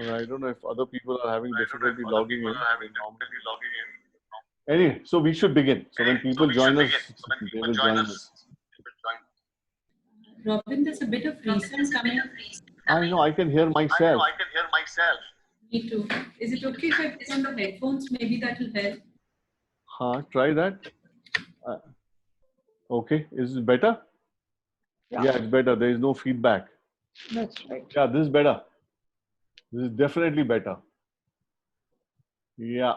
I don't know if other people are having difficulty logging in. Anyway, so we should begin. So when people join us, they will join us. Robin, there's a bit of recent coming. I know, I can hear myself. Me too. Is it okay if I put on the headphones? Maybe that will help. Try that. Okay, is it better? Yeah, it's better. There is no feedback. That's right. Yeah, this is better. This is definitely better. Yeah.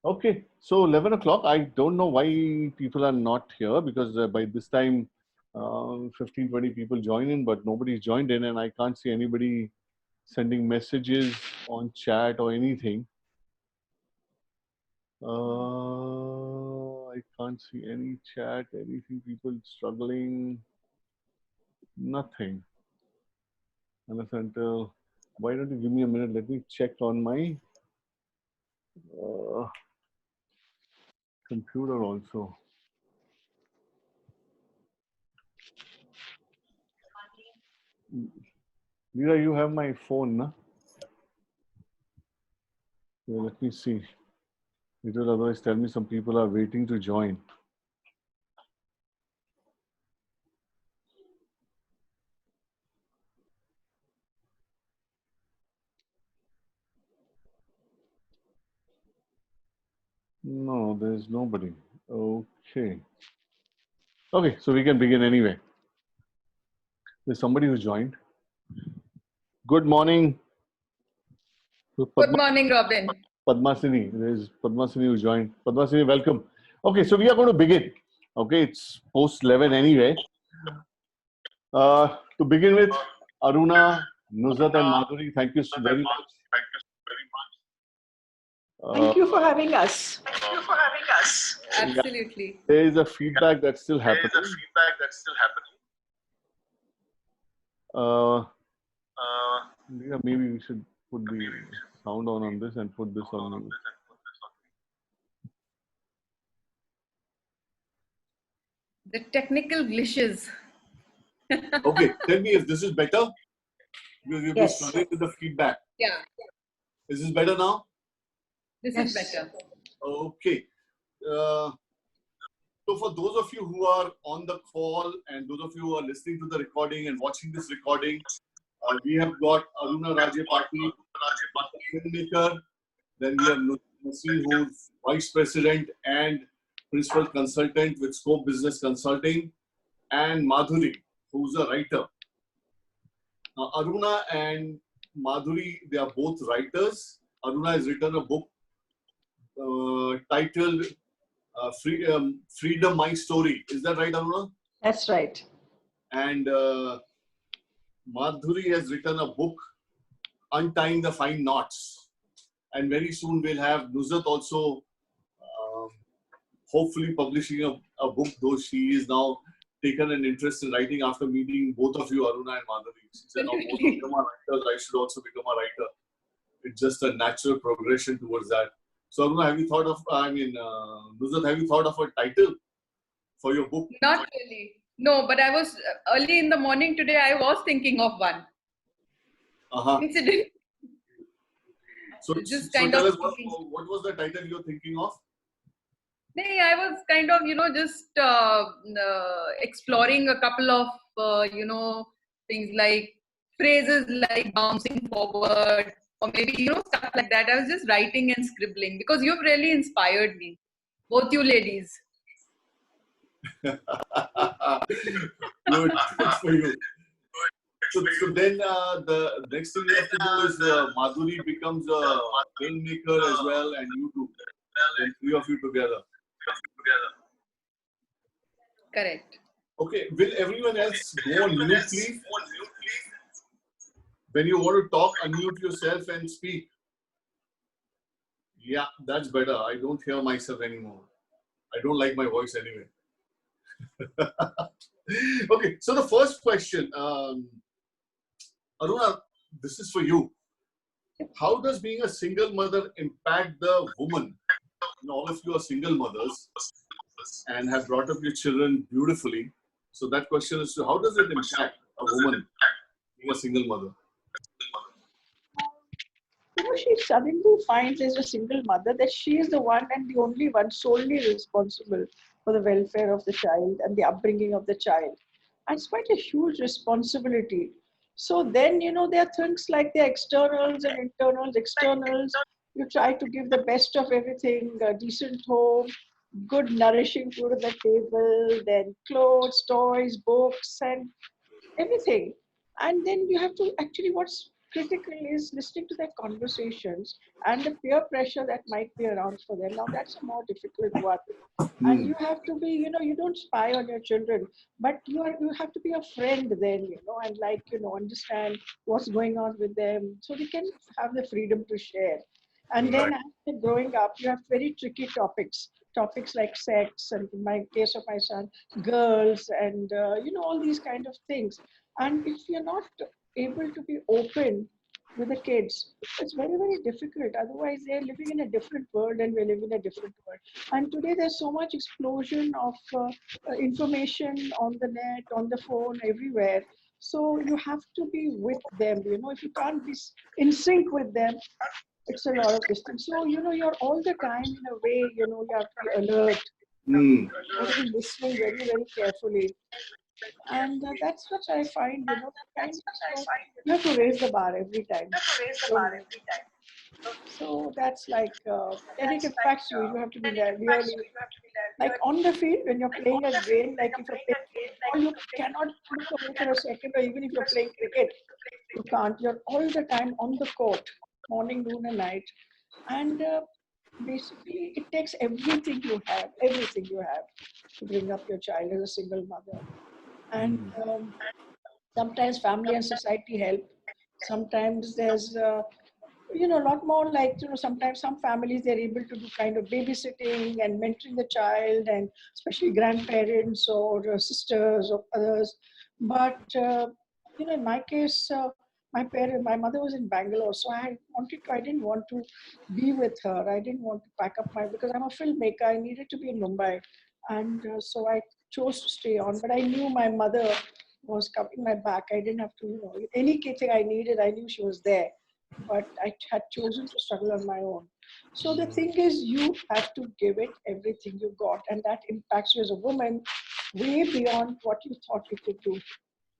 Okay, so 11 o'clock. I don't know why people are not here, because by this time 15, 20 people join in, but nobody's joined in, and I can't see anybody sending messages on chat or anything. I can't see any chat, anything, people struggling, nothing. Unless until, why don't you give me a minute? Let me check on my computer also. Leela, you have my phone, na? Yeah, let me see. It will otherwise tell me some people are waiting to join. No, there's nobody. Okay. Okay, so we can begin anyway. There's somebody who joined. Good morning. Good morning, Robin. Padmasini. There's Padmasini who joined. Padmasini, welcome. Okay, so we are going to begin. Okay, it's post 11 anyway. To begin with, Aruna, Nuzhat and Madhuri, thank you very much. Thank you for having us. Absolutely. Yeah, there is a feedback that's still happening. Yeah, maybe we should put the sound on this and put this on mute. The technical glitches. Okay, tell me if this is better. Because you've been Yes. struggling with the feedback. Yeah, Is this better now? this Yes. is better. Okay. So for those of you who are on the call and those of you who are listening to the recording and watching this recording, we have got Aruna Rajapati, filmmaker. Then we have Nasreen, who's Vice President and Principal Consultant with Scope Business Consulting, and Madhuri, who's a writer. Aruna and Madhuri, they are both writers. Aruna has written a book titled Freedom, My Story. Is that right, Aruna? That's right. And Madhuri has written a book, Untying the Fine Knots. And very soon we'll have Nuzhat also hopefully publishing a book, though she is now taken an interest in writing after meeting both of you, Aruna and Madhuri. She said, "Oh, both of them are writers, I should also become a writer." It's just a natural progression towards that. So, Aruna, have you thought of, Nuzhat, have you thought of a title for your book? Not really. No, but I was early in the morning today, I was thinking of one. Incident. So, Just so kind tell of us what was the title you're thinking of? I was kind of, just exploring a couple of, things like phrases like bouncing forward, or maybe, stuff like that. I was just writing and scribbling because you've really inspired me, both you ladies. Good for you. So then the next thing you have to do is Madhuri becomes a filmmaker as well, and you too. Then three of you together. Correct. Okay, will everyone else go on mute, please? When you want to talk, unmute yourself and speak. Yeah, that's better. I don't hear myself anymore. I don't like my voice anyway. Okay, so the first question, Aruna, this is for you. How does being a single mother impact the woman? All of you are single mothers and have brought up your children beautifully. So that question is, how does it impact a woman? being a single mother? She suddenly finds as a single mother that she is the one and the only one solely responsible for the welfare of the child and the upbringing of the child. And it's quite a huge responsibility. So then, there are things like the externals and internals. Externals, you try to give the best of everything, a decent home, good nourishing food at the table, then clothes, toys, books, and everything. And then you have to actually, what's critical is listening to their conversations and the peer pressure that might be around for them. Now, that's a more difficult one. And you have to be, you don't spy on your children, but you have to be a friend then, and understand what's going on with them so they can have the freedom to share. And then Right. as they're growing up, you have very tricky topics like sex, and in my case of my son, girls, and all these kind of things. And if you're not able to be open with the kids, it's very, very difficult. Otherwise, they're living in a different world and we live in a different world. And today, there's so much explosion of information on the net, on the phone, everywhere. So you have to be with them. If you can't be in sync with them, it's a lot of distance. So, you're all the time in a way, you have to be alert. Mm. You have to be listening very, very carefully. And that's what I find, kind of, you have to raise the bar every time. Don't you? So that's like, and it impacts you. You have to be really, like on the field when you're playing a game, like if you're playing football, you cannot look away for a second, or even if you're playing cricket, you can't. You're all the time on the court, morning, noon, and night. And basically, it takes everything you have to bring up your child as a single mother. And sometimes family and society help. Sometimes there's a lot more like, sometimes some families, they're able to do kind of babysitting and mentoring the child, and especially grandparents or sisters or others. But in my case, my mother was in Bangalore, so I didn't want to be with her. I didn't want to pack up because I'm a filmmaker. I needed to be in Mumbai, and so I chose to stay on. But I knew my mother was covering my back. I didn't have to, anything I needed, I knew she was there, but I had chosen to struggle on my own. So the thing is, you have to give it everything you got, and that impacts you as a woman way beyond what you thought you could do.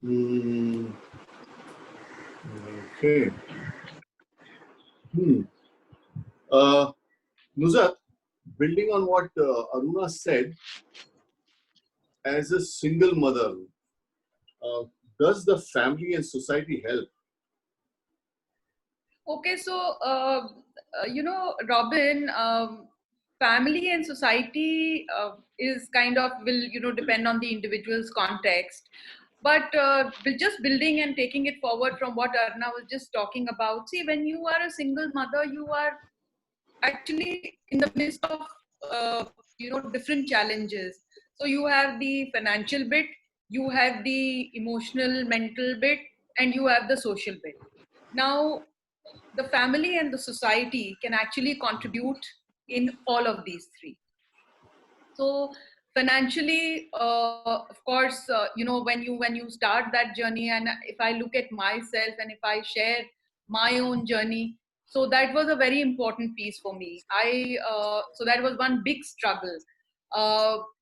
Mm. Okay. Nuzat, building on what Aruna said, as a single mother, uh, does the family and society help? Okay, so Robin, family and society is kind of will depend on the individual's context, but just building and taking it forward from what Arna was just talking about. See, when you are a single mother, you are actually in the midst of different challenges. So you have the financial bit, you have the emotional mental bit, and you have the social bit. Now the family and the society can actually contribute in all of these three. So financially, of course, when you start that journey, and if I look at myself and if I share my own journey, so that was a very important piece for me. So that was one big struggle.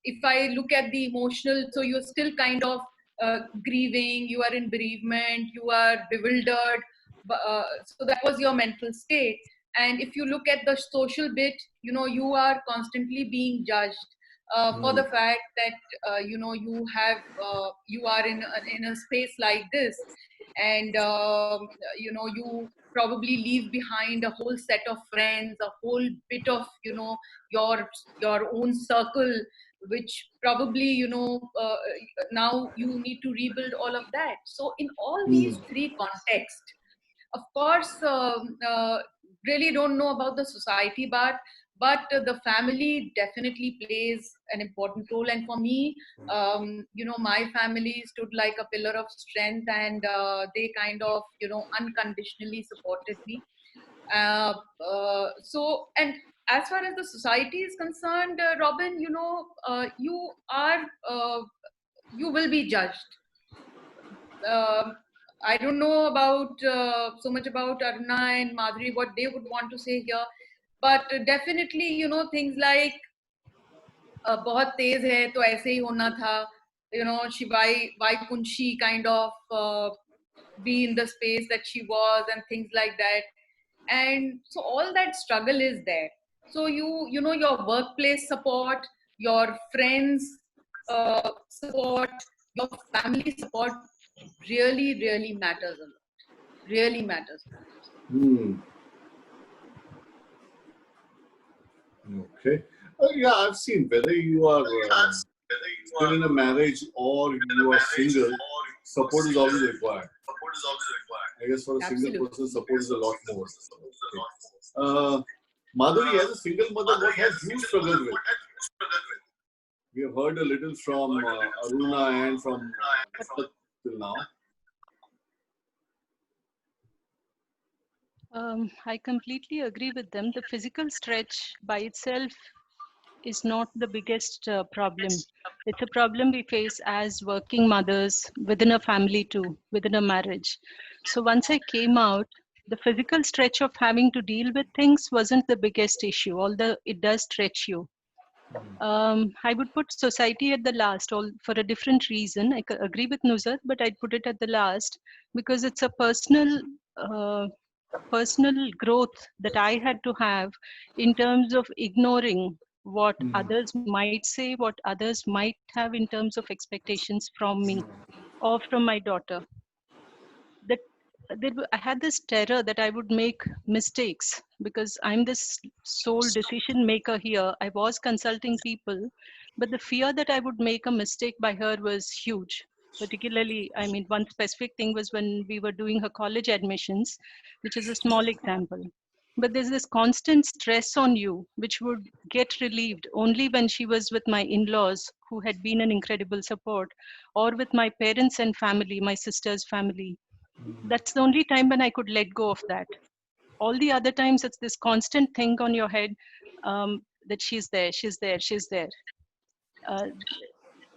If I look at the emotional, so you're still kind of grieving, you are in bereavement, you are bewildered, so that was your mental state. And if you look at the social bit, you are constantly being judged for the fact that you are in a space like this, and you probably leave behind a whole set of friends, a whole bit of your own circle, which probably now you need to rebuild all of that. So in all these three contexts, of course, really don't know about the society, but the family definitely plays an important role. And for me, my family stood like a pillar of strength, and they kind of unconditionally supported me. And as far as the society is concerned, Robin, you are you will be judged. Um I don't know about so much about Aruna and Madhuri, what they would want to say here, but definitely, you know, things like बहुत तेज है तो ऐसे ही होना था, you know, she why couldn't she kind of be in the space that she was and things like that. And so all that struggle is there. So you know, your workplace support, your friends support, your family support really matters a lot, really matters a lot. Hmm. Okay. Yeah, I've seen whether you are still in a marriage or you are single, support is always required. I guess for a single Absolutely. person, support is a lot more. Okay. Madhuri, as a single mother, what has you struggled with? We have heard a little from Aruna and from Akshat till now. I completely agree with them. The physical stretch by itself is not the biggest problem. It's a problem we face as working mothers within a family too, within a marriage. So once I came out, the physical stretch of having to deal with things wasn't the biggest issue, although it does stretch you. I would put society at the last, all for a different reason. I agree with Nuzat, but I'd put it at the last because it's a personal growth that I had to have in terms of ignoring what others might say, what others might have in terms of expectations from me or from my daughter. That I had this terror that I would make mistakes because I'm this sole decision maker here. I was consulting people, but the fear that I would make a mistake by her was huge. Particularly, I mean, one specific thing was when we were doing her college admissions, which is a small example. But there's this constant stress on you, which would get relieved only when she was with my in laws, who had been an incredible support, or with my parents and family, my sister's family. That's the only time when I could let go of that. All the other times, it's this constant thing on your head that she's there, she's there, she's there. Uh,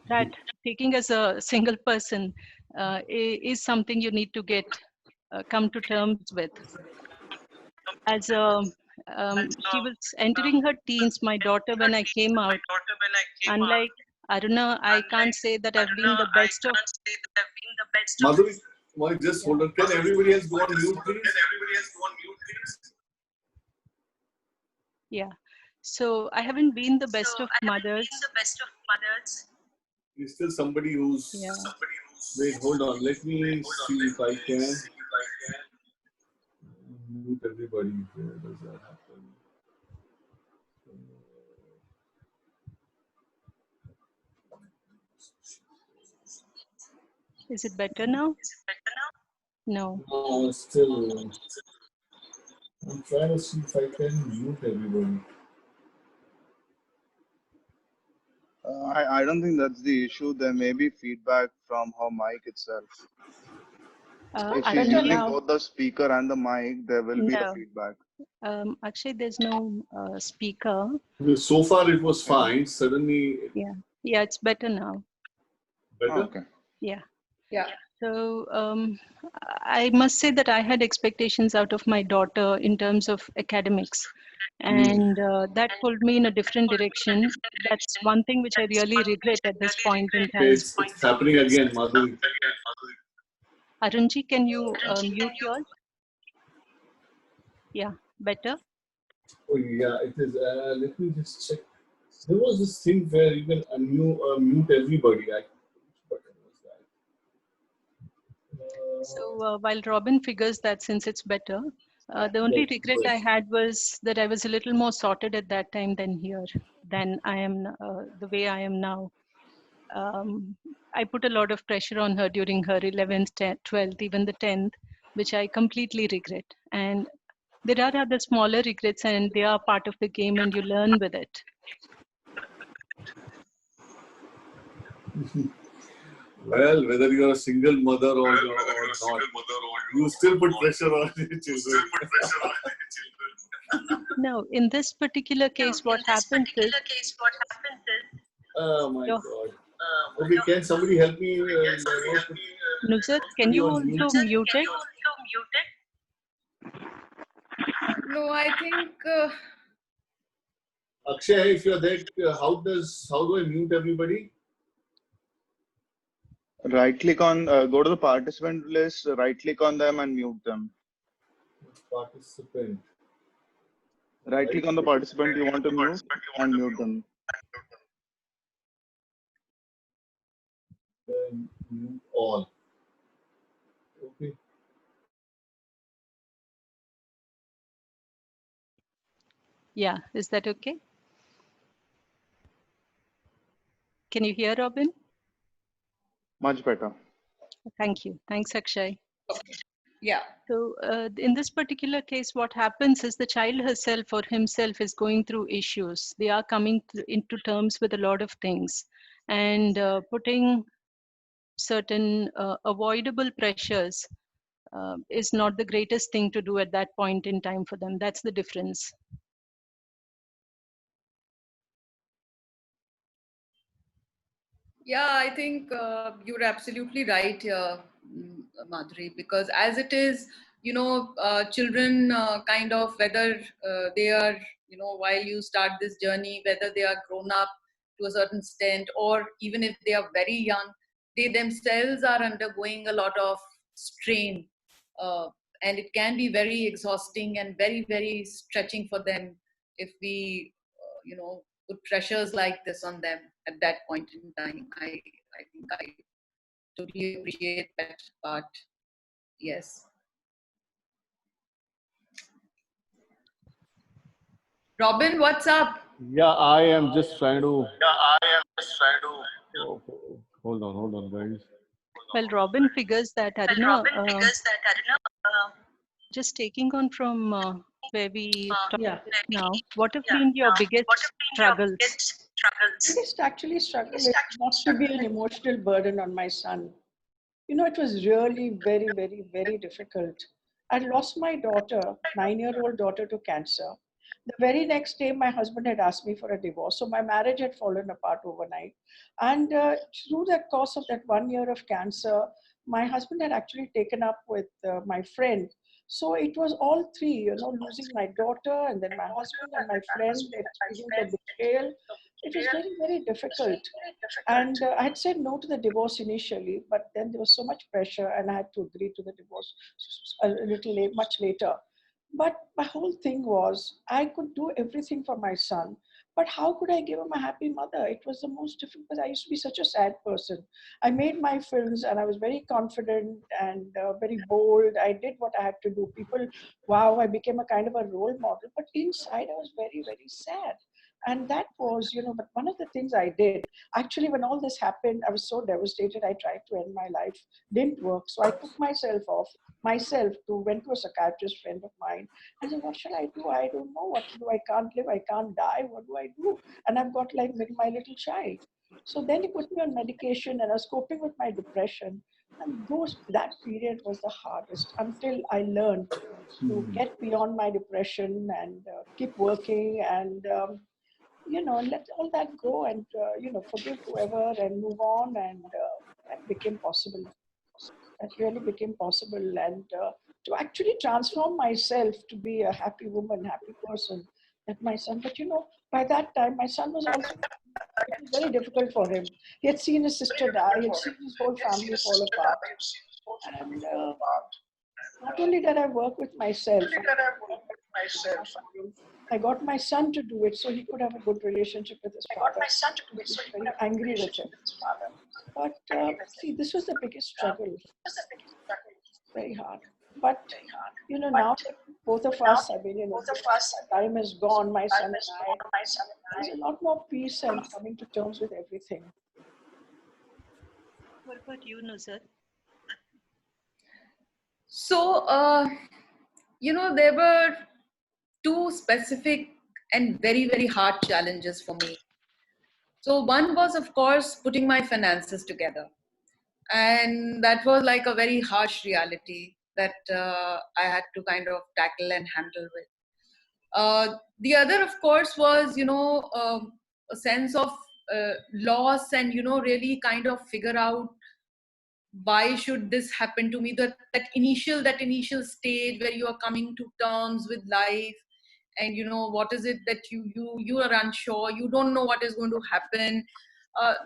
that taking as a single person is something you need to get come to terms with. As she was entering her teens, my daughter, when I came out, unlike Aruna, I can't say that I've been the best of. Madhuri, just hold on. Can everybody else go on mute, please? Yeah. So I haven't been the best of mothers. There's still somebody who's. Yeah. Wait, hold on. Let me see if I can mute everybody. Where does that happen? Is it better now? No. No, still. I'm trying to see if I can mute everybody. I don't think that's the issue. There may be feedback from her mic itself. If she's using both the speaker and the mic, there will be the feedback. Actually, there's no speaker. So far, it was fine. Suddenly. Yeah, it's better now. Better? Okay. Yeah. Yeah. So I must say that I had expectations out of my daughter in terms of academics, and that pulled me in a different direction. That's one thing which I really regret at this point in time. It's happening again, Madhuri. Arunji, can you mute yours? Yeah, better? Oh, yeah, it is. Let me just check. There was this thing where you can mute everybody. What was that? So while Robin figures that since it's better, the only regret I had was that I was a little more sorted at that time than I am the way I am now. I put a lot of pressure on her during her 11th, 12th, even the 10th, which I completely regret. And there are other smaller regrets, and they are part of the game, and you learn with it. Well, whether you're a single mother or not, you still put pressure on your children. No, in this particular case, what happens is. Oh my God. Okay, can somebody help me? Nusrat, can you also mute it? No, I think Akshay, if you're there, how do I mute everybody? Right click on, go to the participant list, right click on them and mute them. Participant. Right click on the participant you want to mute and mute them. Then mute all. Okay. Yeah, is that okay? Can you hear Robin? Much better. Thank you. Thanks, Akshay. yeah. So in this particular case, what happens is the child herself or himself is going through issues. They are coming into terms with a lot of things and putting certain avoidable pressures is not the greatest thing to do at that point in time for them. That's the difference. Yeah, I think you're absolutely right here, Madhuri, because as it is, children kind of, whether they are, while you start this journey, whether they are grown up to a certain extent, or even if they are very young, they themselves are undergoing a lot of strain. And it can be very exhausting and very, very stretching for them if we, put pressures like this on them at that point in time. I think I totally appreciate that part. Yes. Robin, what's up? Yeah, I am just trying to. Oh, hold on, guys. Well, Robin figures that, Aruna, just taking on from where we talked Yeah. now, what have been your biggest struggles? Biggest actually struggle is not to be an emotional burden on my son. You know, it was really very, very, very difficult. I lost my daughter, 9-year-old daughter, to cancer. The very next day, my husband had asked me for a divorce. So my marriage had fallen apart overnight. And through the course of that 1 year of cancer, my husband had actually taken up with my friend. So it was all three, you know, losing my daughter and then my husband and my friend, experiencing the betrayal. It was very, very difficult. And I had said no to the divorce initially, but then there was so much pressure and I had to agree to the divorce a little late, much later. But my whole thing was I could do everything for my son, but how could I give him a happy mother? It was the most difficult because I used to be such a sad person. I made my films and I was very confident and very bold. I did what I had to do. People, wow, I became a kind of a role model, but inside I was very, very sad. And that was, you know, but one of the things I did, actually, when all this happened, I was so devastated. I tried to end my life, didn't work. So I took myself to went to a psychiatrist friend of mine and said, what should I do? I don't know what to do. I can't live. I can't die. What do I do? And I've got like my little child. So then he put me on medication and I was coping with my depression. And that period was the hardest until I learned to get beyond my depression and keep working and let all that go and forgive whoever and move on, and that became possible. That really became possible, and to actually transform myself to be a happy woman, happy person. That my son, but by that time my son was also. It was very difficult for him. He had seen his sister die. He had seen his whole family fall apart, and not only that, I work with myself. I got my son to do it so he could have a good relationship with his father. He was very angry with him. But see, this was the biggest struggle. Very hard. But now that both of us, I mean, time is gone, my son and I, there's a lot more peace and coming to terms with everything. What about you, Nusrat? So, there were two specific and very, very hard challenges for me. So one was, of course, putting my finances together. And that was like a very harsh reality that I had to kind of tackle and handle with. The other, of course, was, a sense of loss and, really kind of figure out why should this happen to me? That initial stage where you are coming to terms with life, and what is it that you are unsure, you don't know what is going to happen.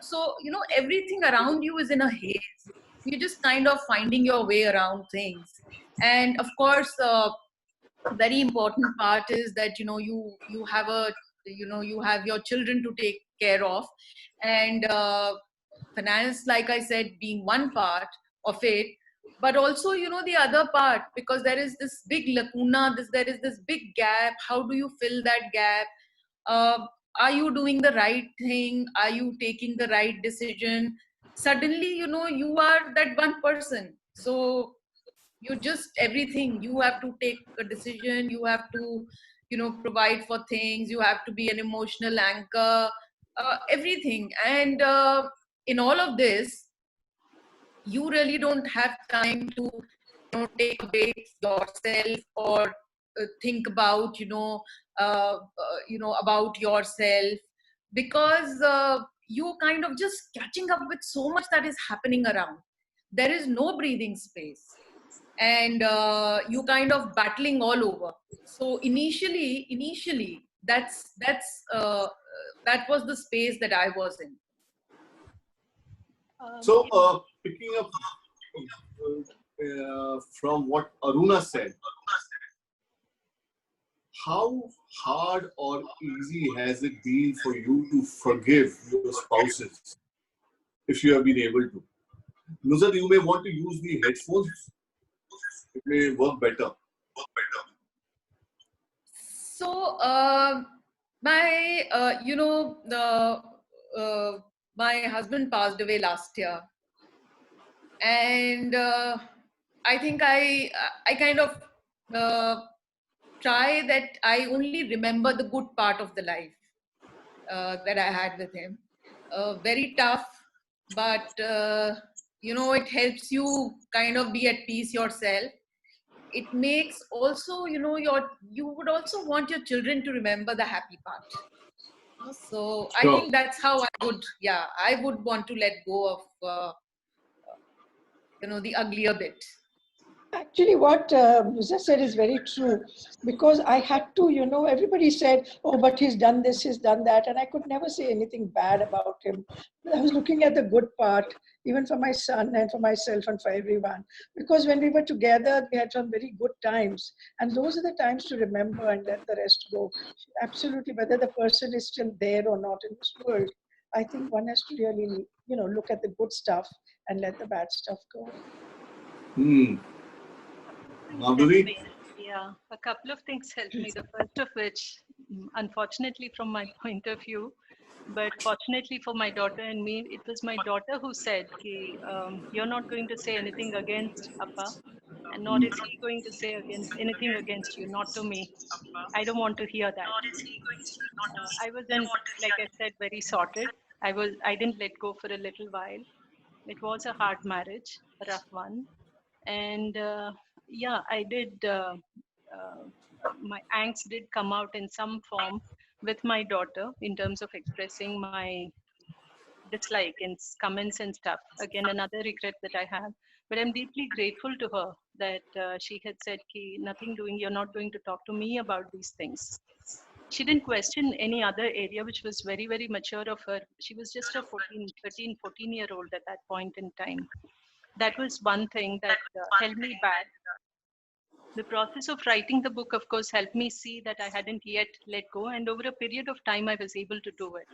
So everything around you is in a haze. You're just kind of finding your way around things. And of course, very important part is that you have you have your children to take care of. And finance, like I said, being one part of it, but also the other part, because there is this big lacuna, there is this big gap. How do you fill that gap? uh, are you doing the right thing? Are you taking the right decision? Suddenly you are that one person. So you just, everything, you have to take a decision, you have to provide for things, you have to be an emotional anchor, everything. And in all of this, you really don't have time to take a break yourself, or think about about yourself, because you kind of just catching up with so much that is happening around. There is no breathing space, and you kind of battling all over. So initially that was the space that I was in. So, picking up from what Aruna said, how hard or easy has it been for you to forgive your spouses, if you have been able to? Nuzat, you may want to use the headphones. It may work better. So my the my husband passed away last year, and I think I kind of try that I only remember the good part of the life that I had with him. Very tough, but it helps you kind of be at peace yourself. It makes also you would also want your children to remember the happy part. So I Sure. think that's how I would want to let go of the uglier bit. Actually, what Musa said is very true, because I had to, everybody said, oh, but he's done this, he's done that, and I could never say anything bad about him. I was looking at the good part, even for my son and for myself and for everyone, because when we were together, we had some very good times, and those are the times to remember and let the rest go. Absolutely, whether the person is still there or not in this world, I think one has to really, look at the good stuff and let the bad stuff go. Madhuri? Yeah, a couple of things helped me. The first of which, unfortunately, from my point of view, but fortunately for my daughter and me, it was my daughter who said, Ki, "You're not going to say anything against Appa, and nor is he going to say against anything against you, not to me. I don't want to hear that." I wasn't, like I said, very sorted. I didn't let go for a little while. It was a hard marriage, a rough one, and yeah, I did. My angst did come out in some form with my daughter in terms of expressing my dislike in comments and stuff. Again, another regret that I have. But I'm deeply grateful to her that she had said, Ki, nothing doing, you're not going to talk to me about these things. She didn't question any other area, which was very, very mature of her. She was just a 14-year-old at that point in time. That was one thing that held me back. The process of writing the book, of course, helped me see that I hadn't yet let go. And over a period of time, I was able to do it.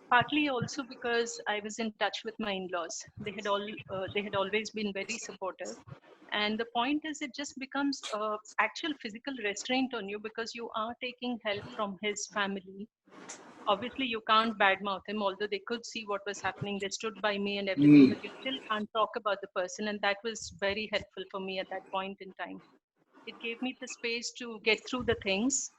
Partly also because I was in touch with my in-laws. They had always been very supportive. And the point is, it just becomes actual physical restraint on you because you are taking help from his family. Obviously, you can't badmouth him, although they could see what was happening. They stood by me and everything, but you still can't talk about the person. And that was very helpful for me at that point in time. It gave me the space to get through the things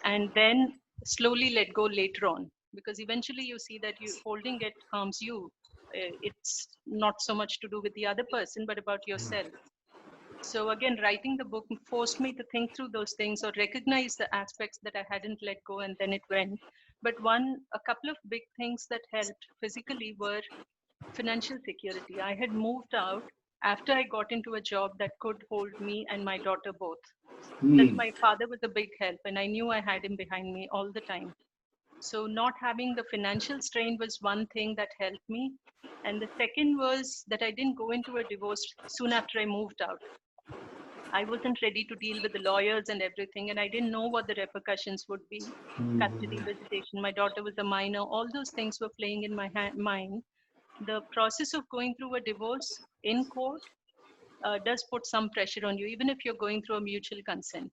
and then slowly let go later on, because eventually you see that you holding it harms you. It's not so much to do with the other person, but about yourself. So again, writing the book forced me to think through those things or recognize the aspects that I hadn't let go, and then it went. But a couple of big things that helped physically were Financial security. I had moved out after I got into a job that could hold me and my daughter both. Plus, Hmm. my father was a big help, and I knew I had him behind me all the time. So, not having the financial strain was one thing that helped me. And the second was that I didn't go into a divorce soon after I moved out. I wasn't ready to deal with the lawyers and everything, and I didn't know what the repercussions would be. Custody, visitation, my daughter was a minor, all those things were playing in my mind. The process of going through a divorce in court does put some pressure on you, even if you're going through a mutual consent.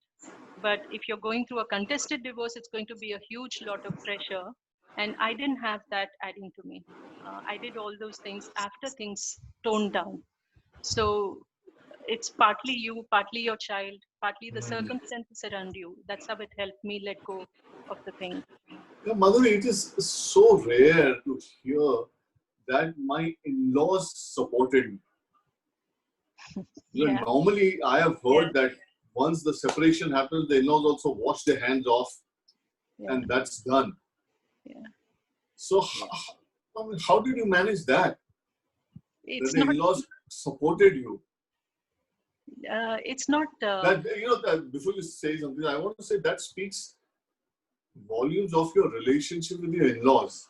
But if you're going through a contested divorce, it's going to be a huge lot of pressure. And I didn't have that adding to me. I did all those things after things toned down. So it's partly you, partly your child, partly the circumstances around you. That's how it helped me let go of the thing. Yeah, Madhuri, it is so rare to hear that my in-laws supported me. Yeah, Normally, I have yeah, heard that once the separation happens, the in-laws also wash their hands off, yeah, and that's done. yeah, So, yeah. I mean, how did you manage that? That It's the not, in-laws supported you. it's not, That that before you say something, I want to say that speaks volumes of your relationship with your in-laws.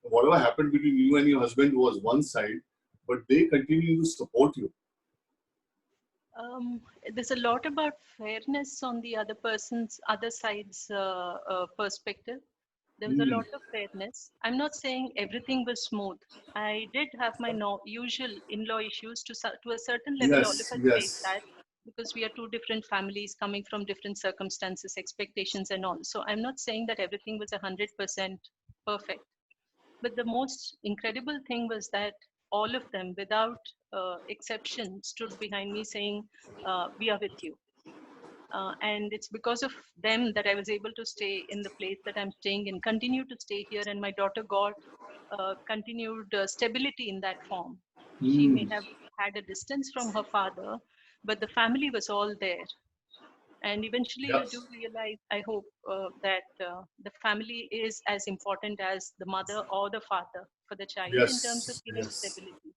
Whatever happened between you and your husband was one side, but they continue to support you. um, there's a lot about fairness on the other person's, other side's perspective. There was a Hmm. lot of fairness. I'm not saying everything was smooth. I did have my usual in-law issues to a certain level. All of Yes, us face yes. that because we are two different families coming from different circumstances, expectations, and all. So I'm not saying that everything was 100% perfect. But the most incredible thing was that all of them, without exception, stood behind me saying, "We are with you." And it's because of them that I was able to stay in the place that I'm staying in, continue to stay here, and my daughter got continued stability in that form. She may Hmm. have had a distance from her father, but the family was all there. And eventually, Yeah. you do realize, I hope, that the family is as important as the mother or the father for the child in terms of Yes. giving Yes. stability.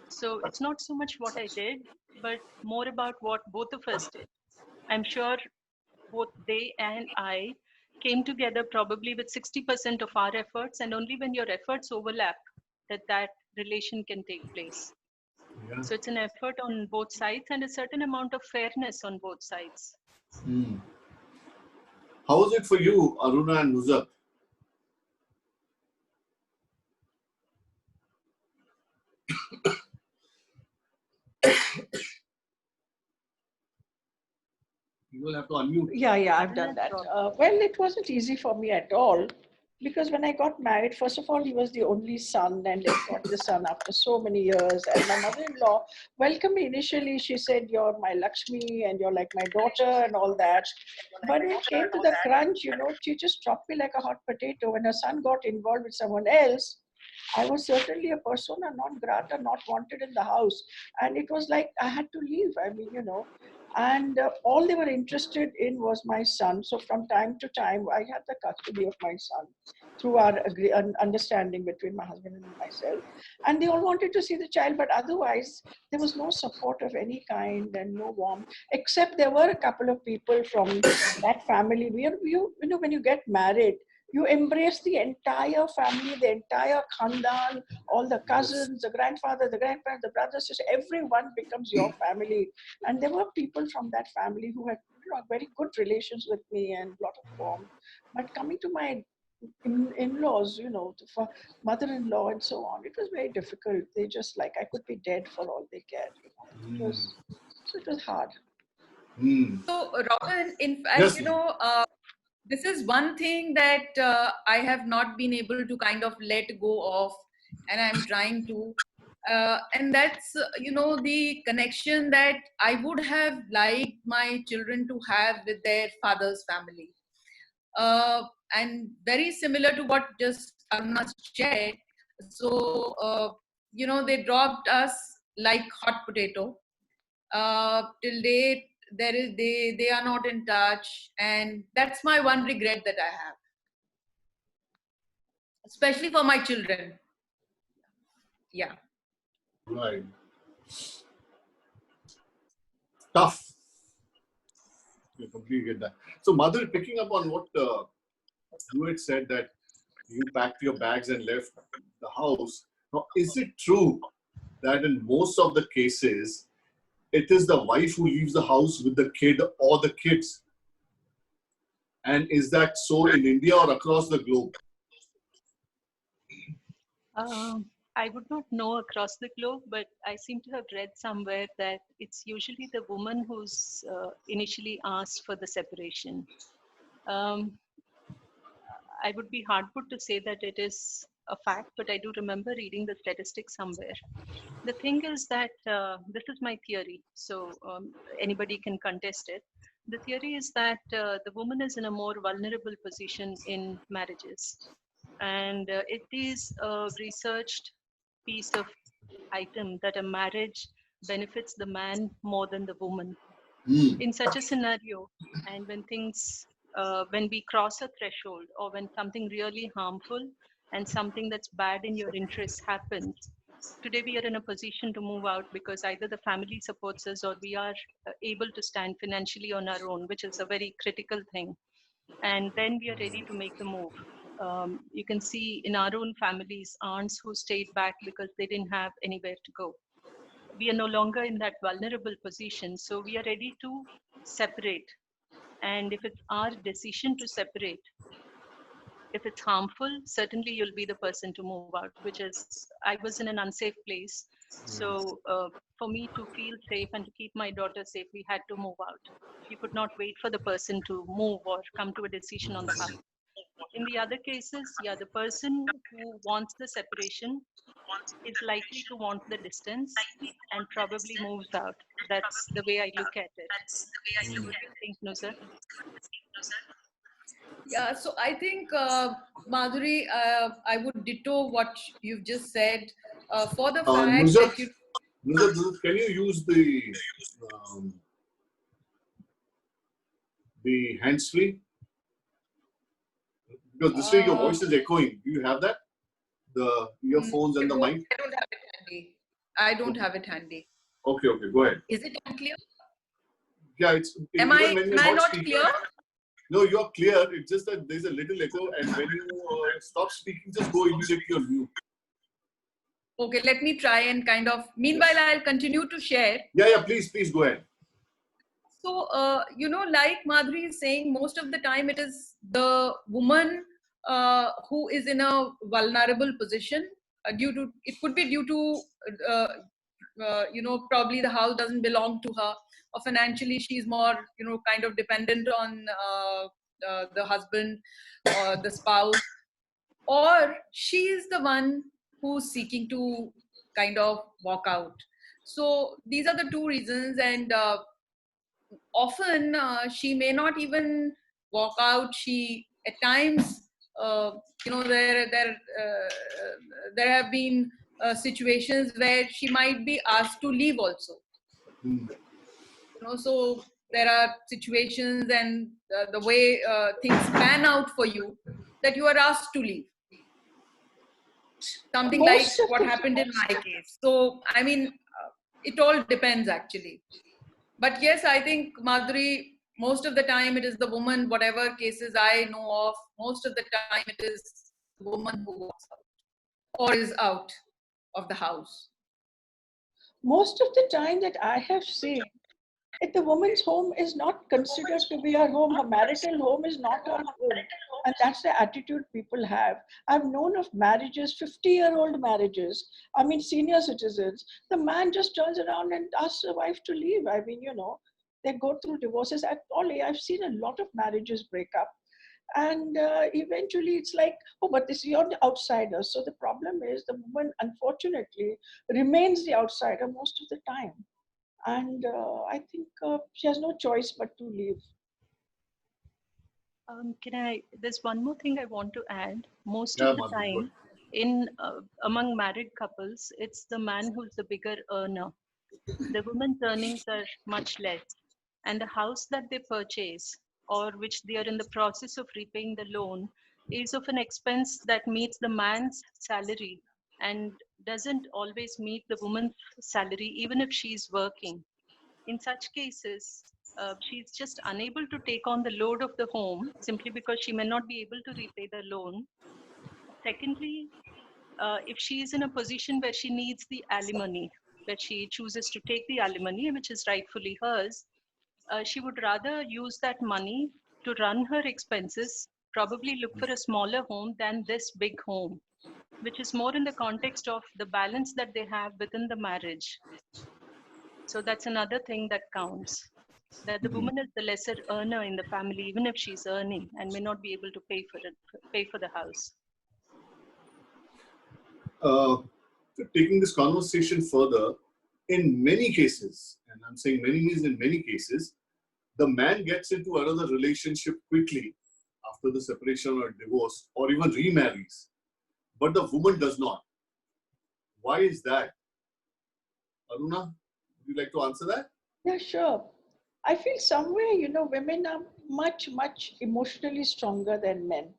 So it's not so much what I did, but more about what both of us did. I'm sure both they and I came together probably with 60% of our efforts, and only when your efforts overlap that relation can take place. Yeah. So it's an effort on both sides and a certain amount of fairness on both sides. Hmm. How was it for you, Aruna and Nuzat? You will have to unmute. Yeah, I've No done that. problem. Well, it wasn't easy for me at all because when I got married, first of all, he was the only son, and I got the son after so many years. And my mother-in-law welcomed me initially. She said, "You're my Lakshmi, and you're like my daughter, and all that." But when it came to the crunch, she just dropped me like a hot potato. When her son got involved with someone else, I was certainly a persona non grata, not wanted in the house. And it was like I had to leave. I mean, and all they were interested in was my son. So from time to time, I had the custody of my son through our understanding between my husband and myself. And they all wanted to see the child, but otherwise, there was no support of any kind and no warmth, except there were a couple of people from that family. When you get married, you embrace the entire family, the entire khandan, all the Yes. cousins, the grandfather, the grandparents, the brothers, sisters, everyone becomes your family. And there were people from that family who had very good relations with me and a lot of warmth. But coming to my in-laws, the mother-in-law and so on, it was very difficult. They just like I could be dead for all they cared. Hmm. It was hard. Hmm. So, Robin, in fact, Yes, ma'am. this is one thing that I have not been able to kind of let go of, and I'm trying to. And that's, the connection that I would have liked my children to have with their father's family. And very similar to what just Aruna shared. So, they dropped us like hot potato. Till date, they are not in touch, and that's my one regret that I have, especially for my children. Yeah. Right. Tough. You completely get that. So, Mother, picking up on what you had said that you packed your bags and left the house. Now, is it true that in most of the cases, it is the wife who leaves the house with the kid or the kids? And is that so in India or across the globe? I would not know across the globe, but I seem to have read somewhere that it's usually the woman who's initially asked for the separation. Um, I would be hard put to say that it is a fact, but I do remember reading the statistics somewhere. The thing is that this is my theory, so anybody can contest it. The theory is that the woman is in a more vulnerable position in marriages, and it is a researched piece of item that a marriage benefits the man more than the woman. In such a scenario, and when things, when we cross a threshold, or when something really harmful and something that's bad in your interests happens, today we are in a position to move out because either the family supports us or we are able to stand financially on our own, which is a very critical thing. And then we are ready to make the move. You can see in our own families, aunts who stayed back because they didn't have anywhere to go. We are no longer in that vulnerable position, so we are ready to separate. And if it's our decision to separate, if it's harmful, certainly you'll be the person to move out, which is, I was in an unsafe place. So for me to feel safe and to keep my daughter safe, we had to move out. You could not wait for the person to move or come to a decision on the house. In the other cases, yeah, the person who wants the separation is likely to want the distance and probably moves out. That's the way I look at it. What do you think, Nusrat? Yeah, so I think, Madhuri, I would ditto what you've just said, for the fact Nuzat, that you. Nuzat, can you use um, the hands free? Because this way your Uh, voice is echoing. Do you have that? The earphones and the mic? I don't have it handy. I don't Okay, have it handy. okay, go ahead. Is it unclear? Yeah, it's Am even when am you're I not not speaking. clear? No, you're clear. It's just that there's a little echo, and when you stop speaking, just go immediately on mute. Okay, let me try and kind of. Meanwhile, I'll continue to share. Yeah, please go ahead. So, like Madhuri is saying, most of the time it is the woman who is in a vulnerable position, due to, it could be due to, probably the house doesn't belong to her, or financially she's more, kind of dependent on the husband or the spouse, or she's the one who's seeking to kind of walk out. So these are the two reasons, and often she may not even walk out. She at times, there have been situations where she might be asked to leave also. So there are situations, and the way things pan out for you, that you are asked to leave, something like Most of what the happened in my case. So I mean, it all depends actually. But yes, I think, Madhuri, most of the time it is the woman, whatever cases I know of, most of the time it is the woman who walks out or is out of the house. most of the time that I have seen, if the woman's home is not considered to be her home, her marital home is not her home. And that's the attitude people have. I've known of marriages, 50-year-old marriages, I mean, senior citizens. The man just turns around and asks the wife to leave. I mean, they go through divorces at all. I've seen a lot of marriages break up. And eventually it's like, oh, but this you're the outsider. So the problem is the woman, unfortunately, remains the outsider most of the time. And I think she has no choice but to leave. There's one more thing I want to add. Most of Yeah, the Madhuri, go time, ahead. in among married couples, it's the man who's the bigger earner. The women's earnings are much less, and the house that they purchase, or which they are in the process of repaying the loan, is of an expense that meets the man's salary, and doesn't always meet the woman's salary, even if she's working. In such cases, she's just unable to take on the load of the home simply because she may not be able to repay the loan. Secondly, if she is in a position where she needs the alimony, where she chooses to take the alimony, which is rightfully hers, she would rather use that money to run her expenses, probably look for a smaller home than this big home, which is more in the context of the balance that they have within the marriage. So that's another thing that counts. That the woman is the lesser earner in the family, even if she's earning and may not be able to pay for it, pay for the house. Taking this conversation further, in many cases, and I'm saying many means in many cases, the man gets into another relationship quickly after the separation or divorce, or even remarries, but the woman does not. Why is that? Aruna, would you like to answer that? Yeah, sure. I feel somewhere, women are much, much emotionally stronger than men.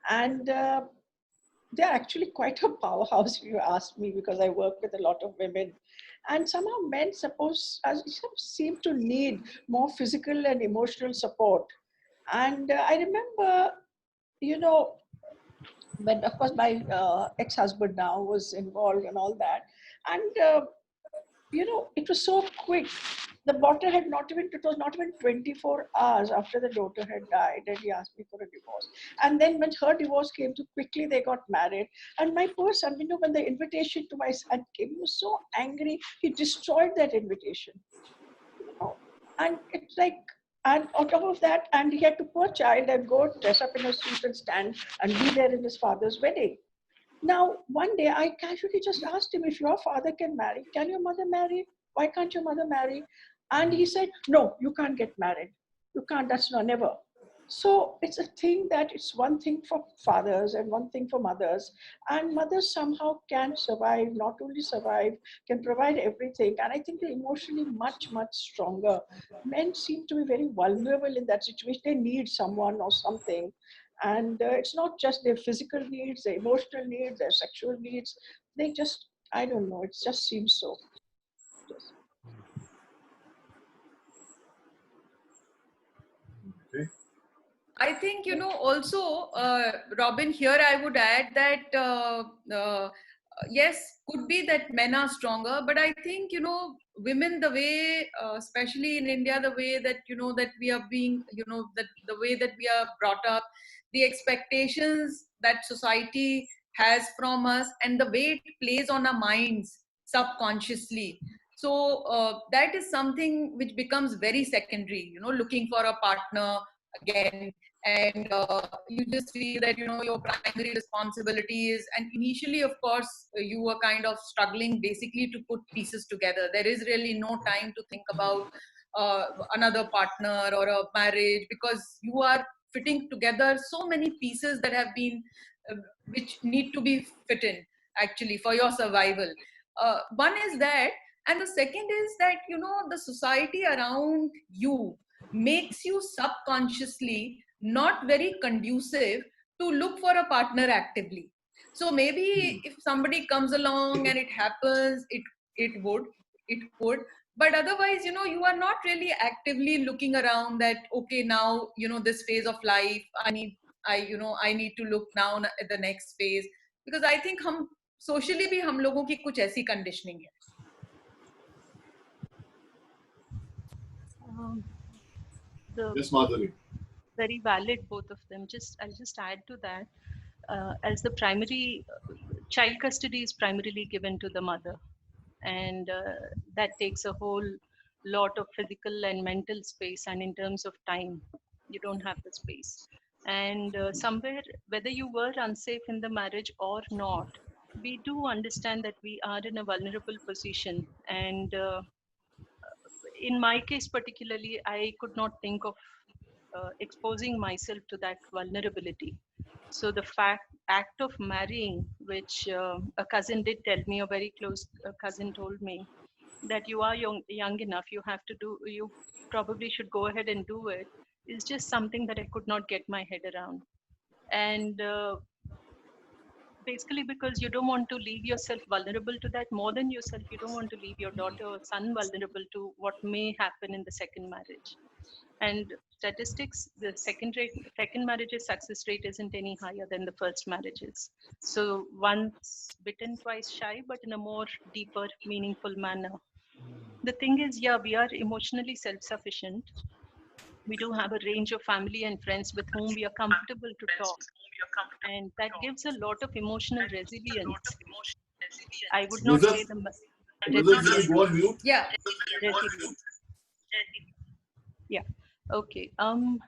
And they're actually quite a powerhouse, if you ask me, because I work with a lot of women. And somehow men seem to need more physical and emotional support. And I remember, you know, when of course my ex-husband now was involved and all that. And it was so quick. The daughter had not even, it was not even 24 hours after the daughter had died, and he asked me for a divorce. And then when her divorce came too quickly, they got married. And my poor son, when the invitation to my son came, he was so angry, he destroyed that invitation. And it's like, and on top of that, and he had to, poor child, and go dress up in a suit and stand and be there in his father's wedding. Now, one day I casually just asked him, if your father can marry, can your mother marry? Why can't your mother marry? And he said, no, you can't get married. You can't, that's not, never. So it's a thing that it's one thing for fathers and one thing for mothers. And mothers somehow can survive, not only survive, can provide everything. And I think they're emotionally much, much stronger. Men seem to be very vulnerable in that situation. They need someone or something. And it's not just their physical needs, their emotional needs, their sexual needs. They just, I don't know, it just seems so. Yes. Okay. I think, also, Robin, here I would add that, yes, could be that men are stronger, but I think, women, the way, especially in India, the way that, that we are being, that the way that we are brought up, the expectations that society has from us, and the way it plays on our minds subconsciously. So that is something which becomes very secondary, looking for a partner again, and you just feel that your primary responsibility is, and initially of course you were kind of struggling basically to put pieces together. There is really no time to think about another partner or a marriage, because you are fitting together so many pieces that have been which need to be fit in actually for your survival. One is that, and the second is that the society around you makes you subconsciously not very conducive to look for a partner actively. So maybe if somebody comes along and it happens, it could, but otherwise you are not really actively looking around that, okay, now this phase of life, I need to look now at the next phase, because I think हम socially भी हम लोगों की कुछ ऐसी conditioning है. Yes, Madhuri. Very valid, both of them. I'll just add to that. As the primary child custody is primarily given to the mother, and that takes a whole lot of physical and mental space, and in terms of time you don't have the space. And somewhere, whether you were unsafe in the marriage or not, we do understand that we are in a vulnerable position. And in my case particularly, I could not think of exposing myself to that vulnerability. So the act of marrying, which a cousin did tell me, a very close cousin told me, that you are young enough, you probably should go ahead and do it, is just something that I could not get my head around. And basically because you don't want to leave yourself vulnerable to that. More than yourself, you don't want to leave your daughter or son vulnerable to what may happen in the second marriage. And statistics, the second marriage's success rate isn't any higher than the first marriages. So once bitten, twice shy, but in a more deeper, meaningful manner. The thing is, yeah, we are emotionally self-sufficient. We do have a range of family and friends with whom we are comfortable to talk, and that gives a lot of emotional resilience. I would not Nuzat, say the Nuzat, will you resilience. go on mute? Yeah. Resilience. Yeah. Okay. And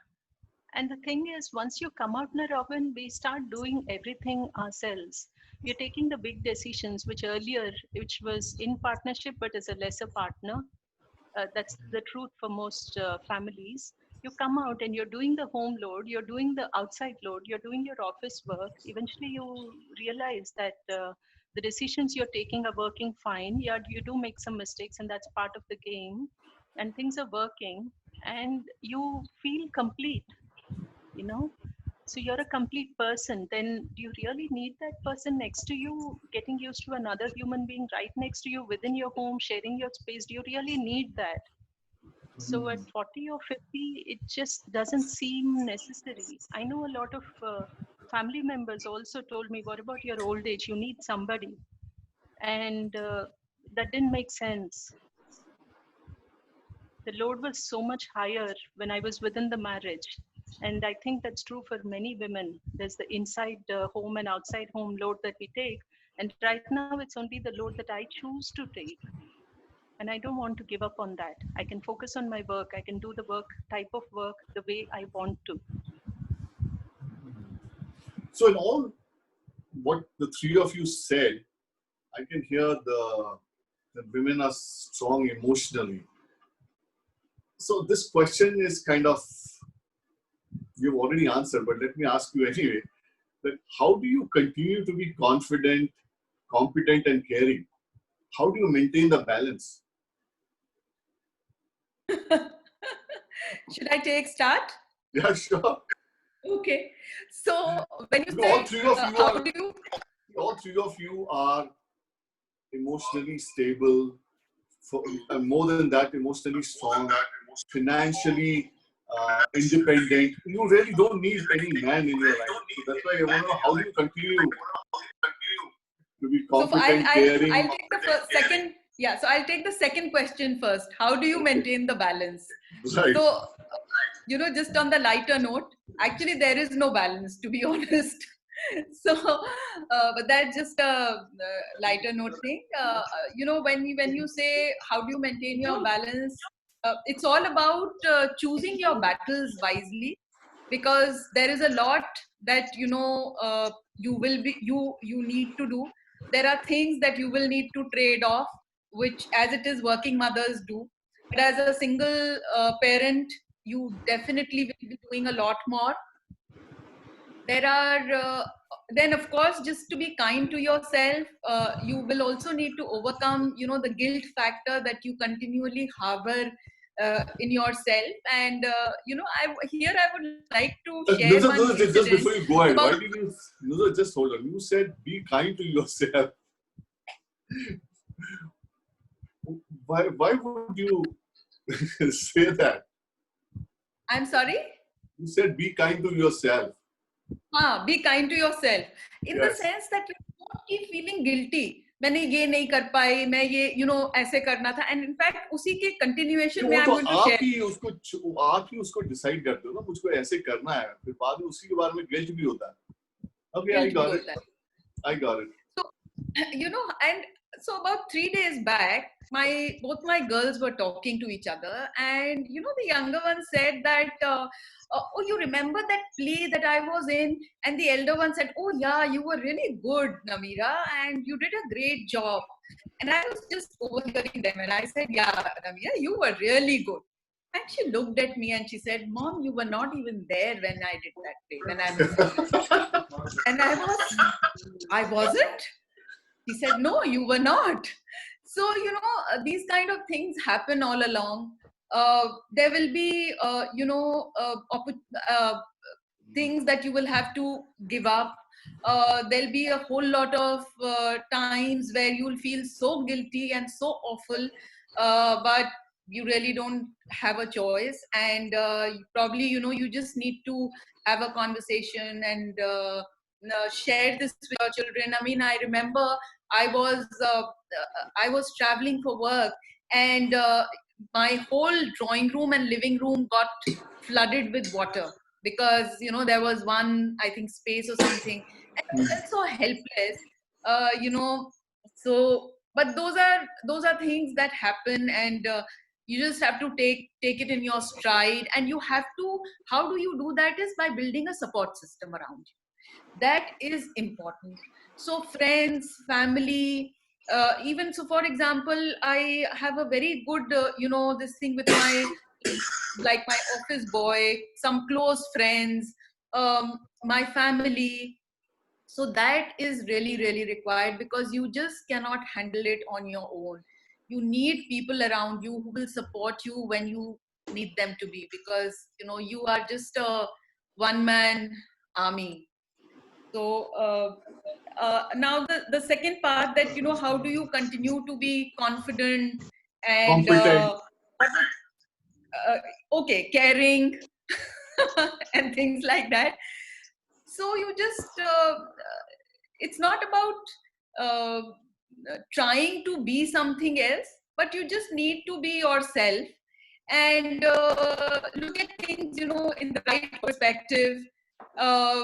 the thing is, once you come out, Robin, we start doing everything ourselves. We're taking the big decisions, which earlier, which was in partnership, but as a lesser partner. That's the truth for most families. You come out and you're doing the home load, you're doing the outside load, you're doing your office work. Eventually, you realize that the decisions you're taking are working fine. Yeah, you do make some mistakes, and that's part of the game. And things are working, and you feel complete, you know. So you're a complete person. Then do you really need that person next to you, getting used to another human being right next to you within your home, sharing your space? Do you really need that? So at 40 or 50, it just doesn't seem necessary. I know a lot of family members also told me, what about your old age? You need somebody. And that didn't make sense. The load was so much higher when I was within the marriage. And I think that's true for many women. There's the inside home and outside home load that we take. And right now, it's only the load that I choose to take. And I don't want to give up on that. I can focus on my work. I can do the work, type of work, the way I want to. So, in all what the three of you said, I can hear the women are strong emotionally. So, this question is kind of, you've already answered, but let me ask you anyway. That how do you continue to be confident, competent, and caring? How do you maintain the balance? Should I take start? Yeah, sure. Okay. So when you All say three of you how are do you all three of you are emotionally stable, more than that, emotionally strong, financially independent. You really don't need any man in your life. So that's why I want to know, how do you continue to be so competent, caring? I'll take the first second yeah, so I'll take the second question first. How do you Okay. maintain the balance? Right. So just on the lighter note, actually there is no balance, to be honest. So but that's just a lighter note thing. When you say how do you maintain your balance, it's all about choosing your battles wisely, because there is a lot that you need to do. There are things that you will need to trade off, which as it is working mothers do, but as a single parent you definitely will be doing a lot more. There are then of course, just to be kind to yourself, you will also need to overcome the guilt factor that you continually harbor in yourself. And I would like to share one Nuzat, just incident before you go ahead, about why did you, Nuzat, just hold on. You said be kind to yourself. Why would you say that? I'm sorry. You said be kind to yourself. Be kind to yourself in the Yes. sense that you don't keep feeling guilty. मैंने ये नहीं कर पाई, मैं ये ऐसे करना था. And in fact उसी के continuation में वो I'm तो going to आप share. ही उसको डिसाइड करते हो ना, मुझको ऐसे करना है, फिर बाद में उसी के बारे में गिल्ट भी होता है. Okay, I got it. I got it. So and so about 3 days back, both my girls were talking to each other, and the younger one said that, oh, you remember that play that I was in? And the elder one said, oh yeah, you were really good, Namira, and you did a great job. And I was just overhearing them, and I said, yeah, Namira, you were really good. And she looked at me and she said, Mom, you were not even there when I did that play, when I was. And I wasn't. He said, no, you were not. So, these kind of things happen all along. There will be, things that you will have to give up. there'll be a whole lot of times where you'll feel so guilty and so awful, but you really don't have a choice. And probably, you just need to have a conversation and share this with your children. I mean, I remember I was I was traveling for work, and my whole drawing room and living room got flooded with water because there was one, I think, space or something, and I felt so helpless. So but those are things that happen, and you just have to take it in your stride. And you have to, how do you do that is by building a support system around you. That is important. So friends, family, even, so for example, I have a very good this thing with my, like, my office boy, some close friends, my family. So that is really, really required, because you just cannot handle it on your own. You need people around you who will support you when you need them to be, because you are just a one man army. So now the second part, that how do you continue to be confident and Competent. uh, okay, caring and things like that. So you just it's not about trying to be something else, but you just need to be yourself and look at things in the right perspective. uh,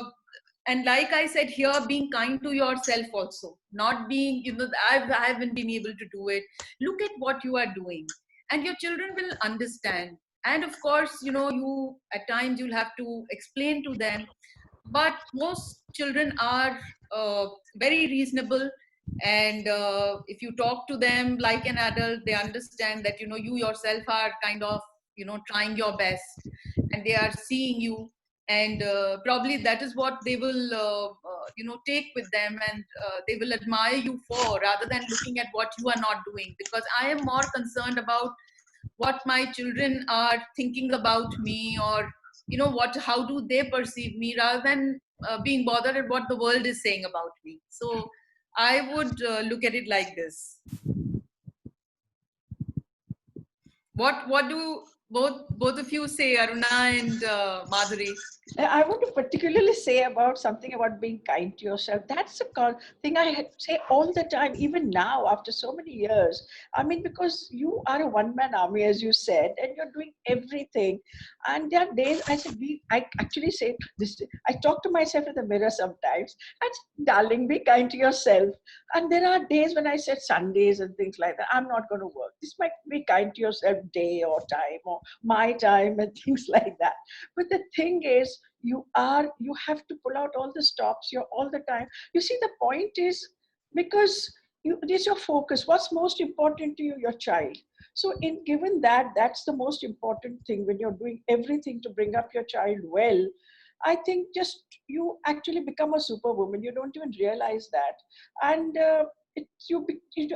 and like I said here, being kind to yourself also, not being, I haven't been able to do it. Look at what you are doing, and your children will understand. And of course, you at times you'll have to explain to them, but most children are very reasonable. And if you talk to them like an adult, they understand that you yourself are kind of trying your best, and they are seeing you. And probably that is what they will take with them, and they will admire you for, rather than looking at what you are not doing. Because I am more concerned about what my children are thinking about me, or what, how do they perceive me, rather than being bothered at what the world is saying about me. So I would look at it like this. What do both of you say, Aruna and Madhuri? I want to particularly say about something about being kind to yourself. That's a thing I say all the time, even now after so many years. I mean, because you are a one-man army, as you said, and you're doing everything. And there are days I said, I actually say this. I talk to myself in the mirror sometimes. And say, darling, be kind to yourself. And there are days when I said Sundays and things like that. I'm not going to work. This might be kind to yourself day or time or my time and things like that. But the thing is, you have to pull out all the stops. You're all the time. You see, the point is, because it is your focus. What's most important to you? Your child. So in given that, that's the most important thing when you're doing everything to bring up your child well. I think just you actually become a superwoman. You don't even realize that. And you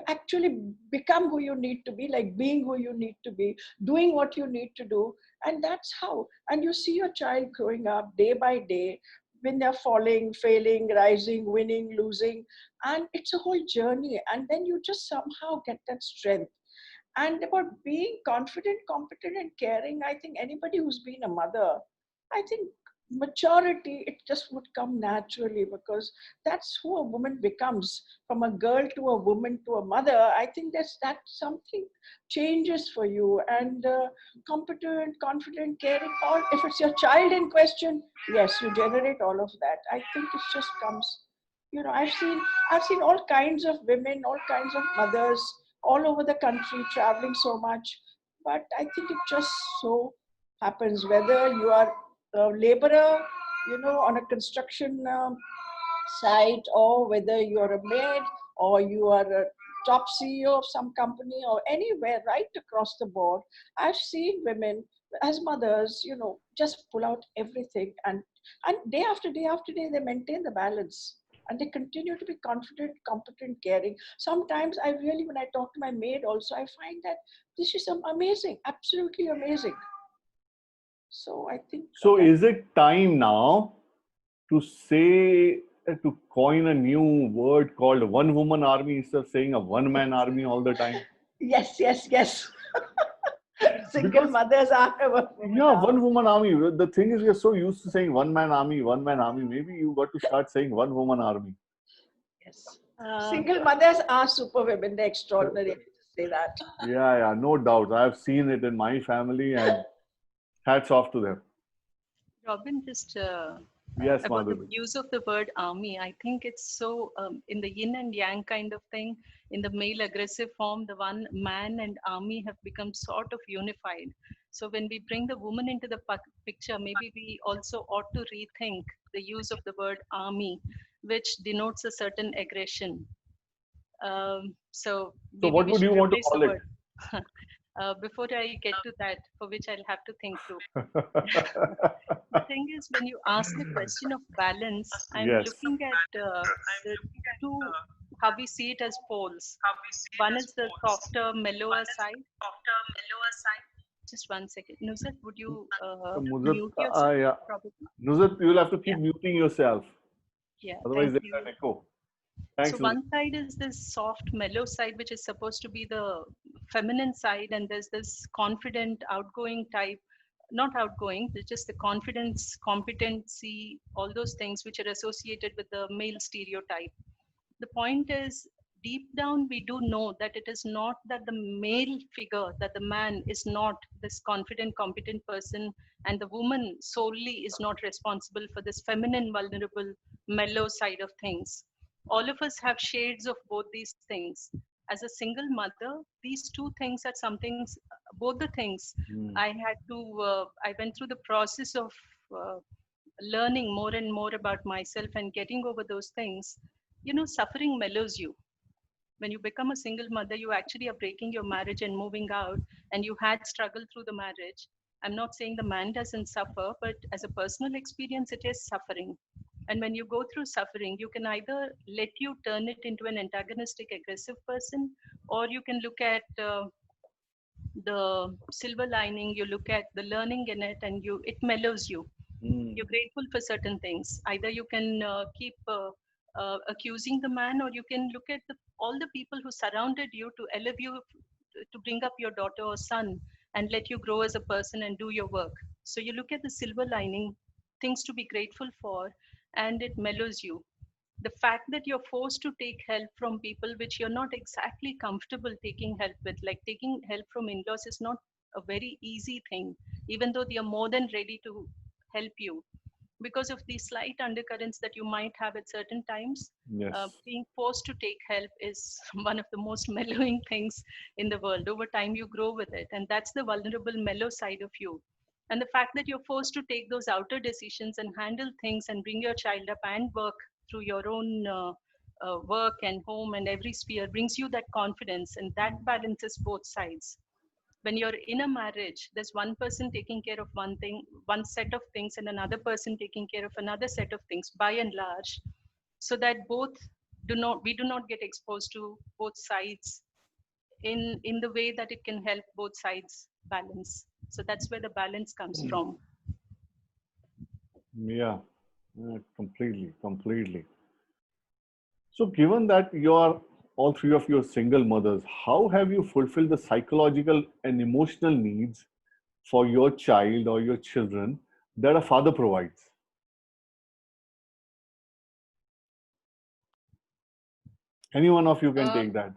actually become who you need to be, like being who you need to be, doing what you need to do. And that's how. And you see your child growing up day by day, when they're falling, failing, rising, winning, losing. And it's a whole journey. And then you just somehow get that strength. And about being confident, competent, and caring, I think anybody who's been a mother, I think maturity, it just would come naturally, because that's who a woman becomes. From a girl to a woman to a mother, I think that something changes for you. And competent, confident, caring, or if it's your child in question, yes, you generate all of that. I think it just comes. I've seen all kinds of women, all kinds of mothers all over the country traveling so much. But I think it just so happens, whether you are a laborer, on a construction site, or whether you're a maid, or you are a top CEO of some company, or anywhere, right across the board. I've seen women as mothers, just pull out everything, and day after day after day, they maintain the balance. And they continue to be confident, competent, caring. Sometimes I really, when I talk to my maid also, I find that this is amazing, absolutely amazing. So I think So is it time now to say to coin a new word called one woman army instead of saying a one man army all the time? Yes, yes, yes. Single Because mothers are a woman yeah, army. one woman army. The thing is, we are so used to saying one man army, one man army. Maybe you got to start saying one woman army. Yes. Uh, Single mothers are super women. They're extraordinary. I just say that. Yeah, yeah, no doubt. I have seen it in my family, and hats off to them. Robin, just Yes, about the Madhuri. use of the word army, I think it's so in the yin and yang kind of thing. In the male aggressive form, the one man and army have become sort of unified. So when we bring the woman into the picture, maybe we also ought to rethink the use of the word army, which denotes a certain aggression. So So, maybe what we would should you want to replace the call it? word. Before I get to that, for which I'll have to think through. The thing is, when you ask the question of balance, I'm Yes. looking at the two, how we see it as poles. One is the softer, mellower side. Just one second. Nusrat, would you Muzat, mute yourself, yeah. probably? Nuzat, you will have to keep Yeah, muting yourself. yeah, Otherwise, thank there's you. an echo. So Thanks, Nuzat. one side is this soft, mellow side, which is supposed to be the feminine side, and there's this confident, outgoing type. Not outgoing, it's just the confidence, competency, all those things which are associated with the male stereotype. The point is, deep down, we do know that it is not that the male figure, that the man is not this confident, competent person, and the woman solely is not responsible for this feminine, vulnerable, mellow side of things. All of us have shades of both these things. As a single mother, these two things are something, both the things. Hmm. I went through the process of uh, learning more and more about myself and getting over those things. You know, suffering mellows you. When you become a single mother, you actually are breaking your marriage and moving out, and you had struggle through the marriage. I'm not saying the man doesn't suffer, but as a personal experience, it is suffering. And when you go through suffering, you can either let you turn it into an antagonistic, aggressive person, or you can look at the silver lining, you look at the learning in it, and it mellows you. Hmm. You're grateful for certain things. Either you can keep accusing the man, or you can look at all the people who surrounded you to elevate you, to bring up your daughter or son and let you grow as a person and do your work. So you look at the silver lining, things to be grateful for, and it mellows you. The fact that you're forced to take help from people which you're not exactly comfortable taking help with, like taking help from in-laws, is not a very easy thing, even though they are more than ready to help you. Because of the slight undercurrents that you might have at certain times, Yes. being forced to take help is one of the most mellowing things in the world. Over time, you grow with it, and that's the vulnerable, mellow side of you. And the fact that you're forced to take those outer decisions and handle things and bring your child up and work through your own work and home and every sphere brings you that confidence, and that balances both sides. When you're in a marriage, there's one person taking care of one thing, one set of things, and another person taking care of another set of things, by and large, so that both we do not get exposed to both sides in the way that it can help both sides balance. So that's where the balance comes from. Yeah. Completely. Completely. So, given that you are all three of you are single mothers, how have you fulfilled the psychological and emotional needs for your child or your children that a father provides? Any one of you can take Um, that.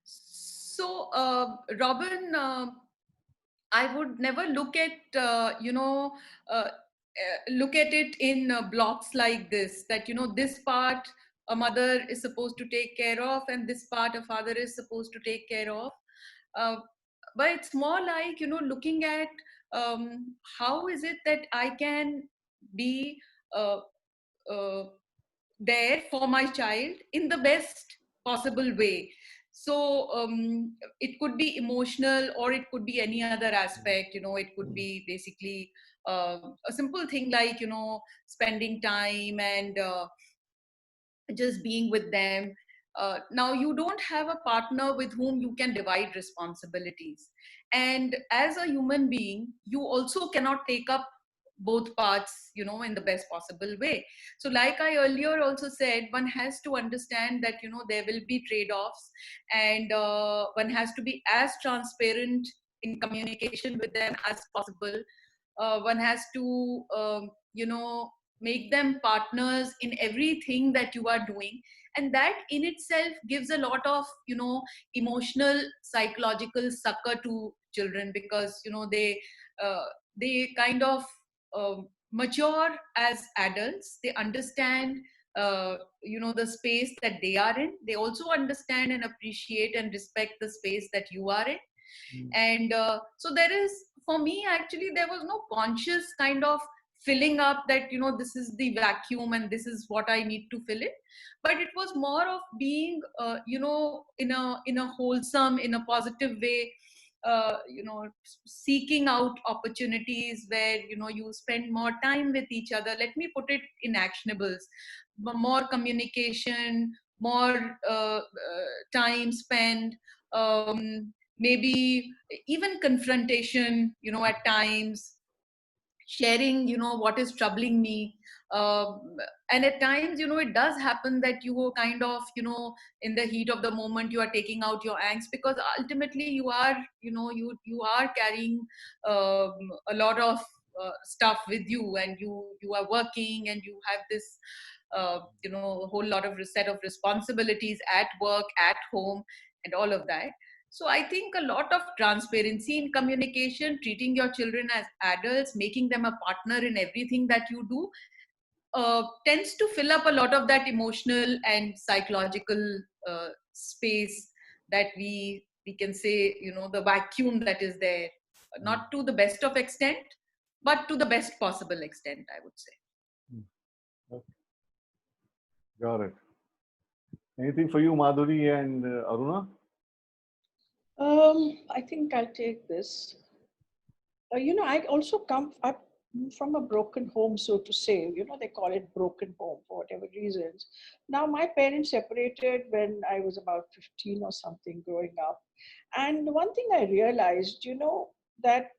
so, Robin, I would never look at, look at it in blocks like this, that, this part a mother is supposed to take care of, and this part a father is supposed to take care of. Uh, but it's more like, looking at how is it that I can be uh, uh, there for my child in the best possible way. So it could be emotional, or it could be any other aspect. It could be basically a simple thing like, spending time and just being with them. Now, you don't have a partner with whom you can divide responsibilities. And as a human being, you also cannot take up both parts, you know, in the best possible way. So like I earlier also said, one has to understand that, you know, there will be trade-offs, and one has to be as transparent in communication with them as possible. One has to you know, make them partners in everything that you are doing, and that in itself gives a lot of, you know, emotional psychological succor to children, because you know, they kind of mature as adults. They understand you know, the space that they are in. They also understand and appreciate and respect the space that you are in. And so there is, for me actually, there was no conscious kind of filling up that, you know, this is the vacuum and this is what I need to fill it. But it was more of being you know, in a wholesome, in a positive way, you know, seeking out opportunities where, you know, you spend more time with each other. Let me put it in actionables: more communication, more time spent, maybe even confrontation, you know, at times, sharing, you know, what is troubling me. um, and at times, you know, it does happen that you are kind of, you know, in the heat of the moment, you are taking out your angst, because ultimately you are, you know, you are carrying a lot of stuff with you, and you are working, and you have this you know, a whole lot of set of responsibilities at work, at home, and all of that. So I think a lot of transparency in communication, treating your children as adults, making them a partner in everything that you do, tends to fill up a lot of that emotional and psychological space that we can say, you know, the vacuum that is there, not to the best of extent, but to the best possible extent, I would say. Okay. Got it. Anything for you, Madhuri and Aruna? I think I'll take this. You know, I also come up from a broken home, so to say. You know, they call it broken home for whatever reasons. Now, my parents separated when I was about 15 or something growing up. And one thing I realized, you know, that,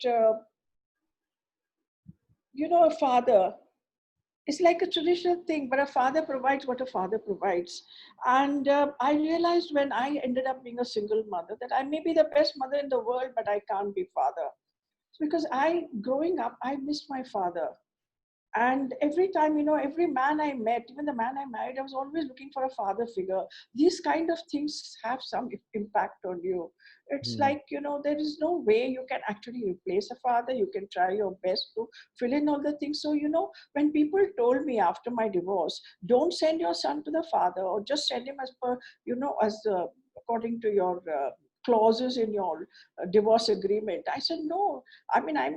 you know, a father, it's like a traditional thing, but a father provides what a father provides. And I realized when I ended up being a single mother that I may be the best mother in the world, but I can't be father. Because growing up, I missed my father. And every time, you know, every man I met, even the man I married, I was always looking for a father figure. These kind of things have some impact on you. It's like, you know, there is no way you can actually replace a father. You can try your best to fill in all the things. So, you know, when people told me after my divorce, don't send your son to the father, or just send him as per, you know, according to your clauses in your divorce agreement. I said, no, I mean, I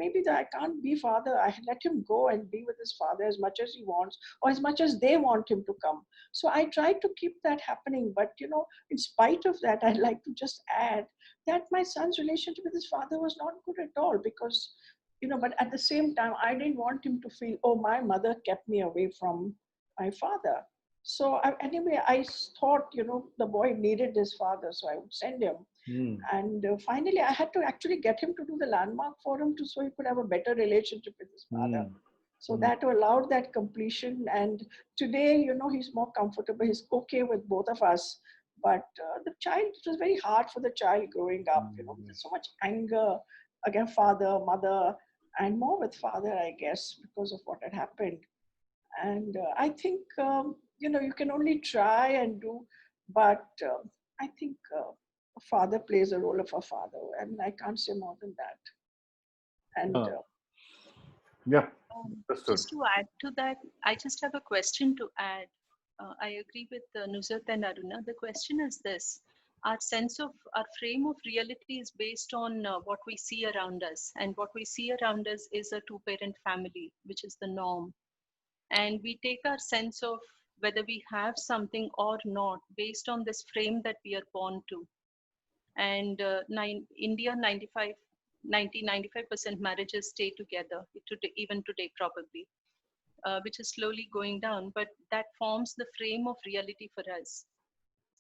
can't be father. I let him go and be with his father as much as he wants, or as much as they want him to come. So I tried to keep that happening. But, you know, in spite of that, I'd like to just add that my son's relationship with his father was not good at all, because, you know, but at the same time, I didn't want him to feel, oh, my mother kept me away from my father. So anyway, I thought, you know, the boy needed his father, so I would send him. And finally, I had to actually get him to do the landmark for him so he could have a better relationship with his father. So that allowed that completion. And today, you know, he's more comfortable. He's okay with both of us. But the child, it was very hard for the child growing up. You know, there's so much anger against father, mother, and more with father, I guess, because of what had happened. And I think, you know, you can only try and do, but I think a father plays a role of a father. I mean, I can't say more than that. And Yeah, just to add to that, I just have a question to add. I agree with Nusrat and Aruna. The question is this: our sense of our frame of reality is based on what we see around us, and what we see around us is a two-parent family, which is the norm. And we take our sense of whether we have something or not based on this frame that we are born to. And India, 95% marriages stay together, even today probably, which is slowly going down, but that forms the frame of reality for us.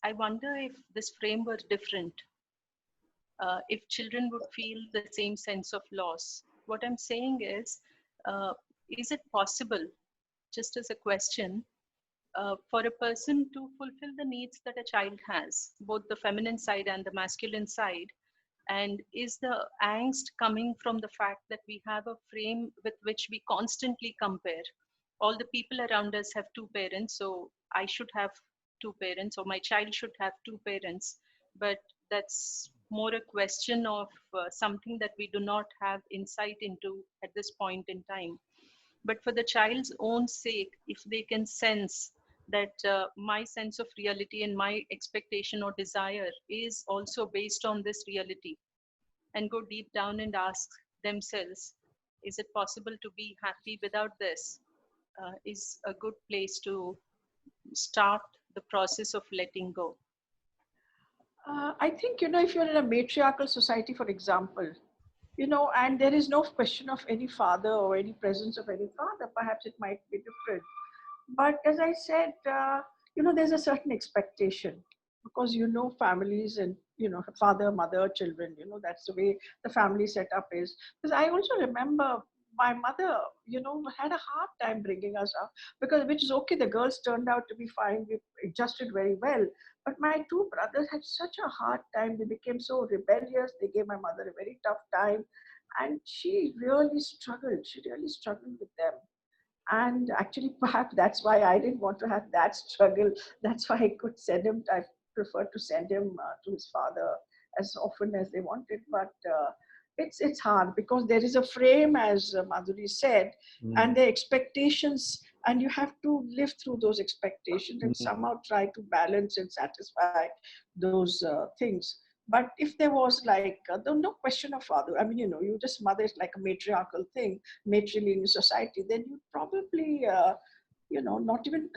I wonder if this frame were different, if children would feel the same sense of loss. What I'm saying is, is it possible, just as a question, for a person to fulfill the needs that a child has, both the feminine side and the masculine side? And is the angst coming from the fact that we have a frame with which we constantly compare? All the people around us have two parents, so I should have two parents, or my child should have two parents. But that's more a question of something that we do not have insight into at this point in time. But for the child's own sake, if they can sense that my sense of reality and my expectation or desire is also based on this reality, and go deep down and ask themselves, is it possible to be happy without this? Is a good place to start the process of letting go. I think, if you're in a matriarchal society, for example, and there is no question of any father or any presence of any father, perhaps it might be different. But as I said, there's a certain expectation, because, families and, father, mother, children, that's the way the family setup is. Because I also remember my mother, had a hard time bringing us up, because, which is okay, the girls turned out to be fine, we adjusted very well. But my two brothers had such a hard time. They became so rebellious. They gave my mother a very tough time. And she really struggled. She really struggled with them. And actually, perhaps that's why I didn't want to have that struggle. That's why I could send him. I preferred to send him to his father as often as they wanted. But it's hard, because there is a frame, as Madhuri said, and the expectations, and you have to live through those expectations and somehow try to balance and satisfy those things. But if there was like, no question of father, I mean, you just mother is like a matriarchal thing, matrilineal society, then you probably, not even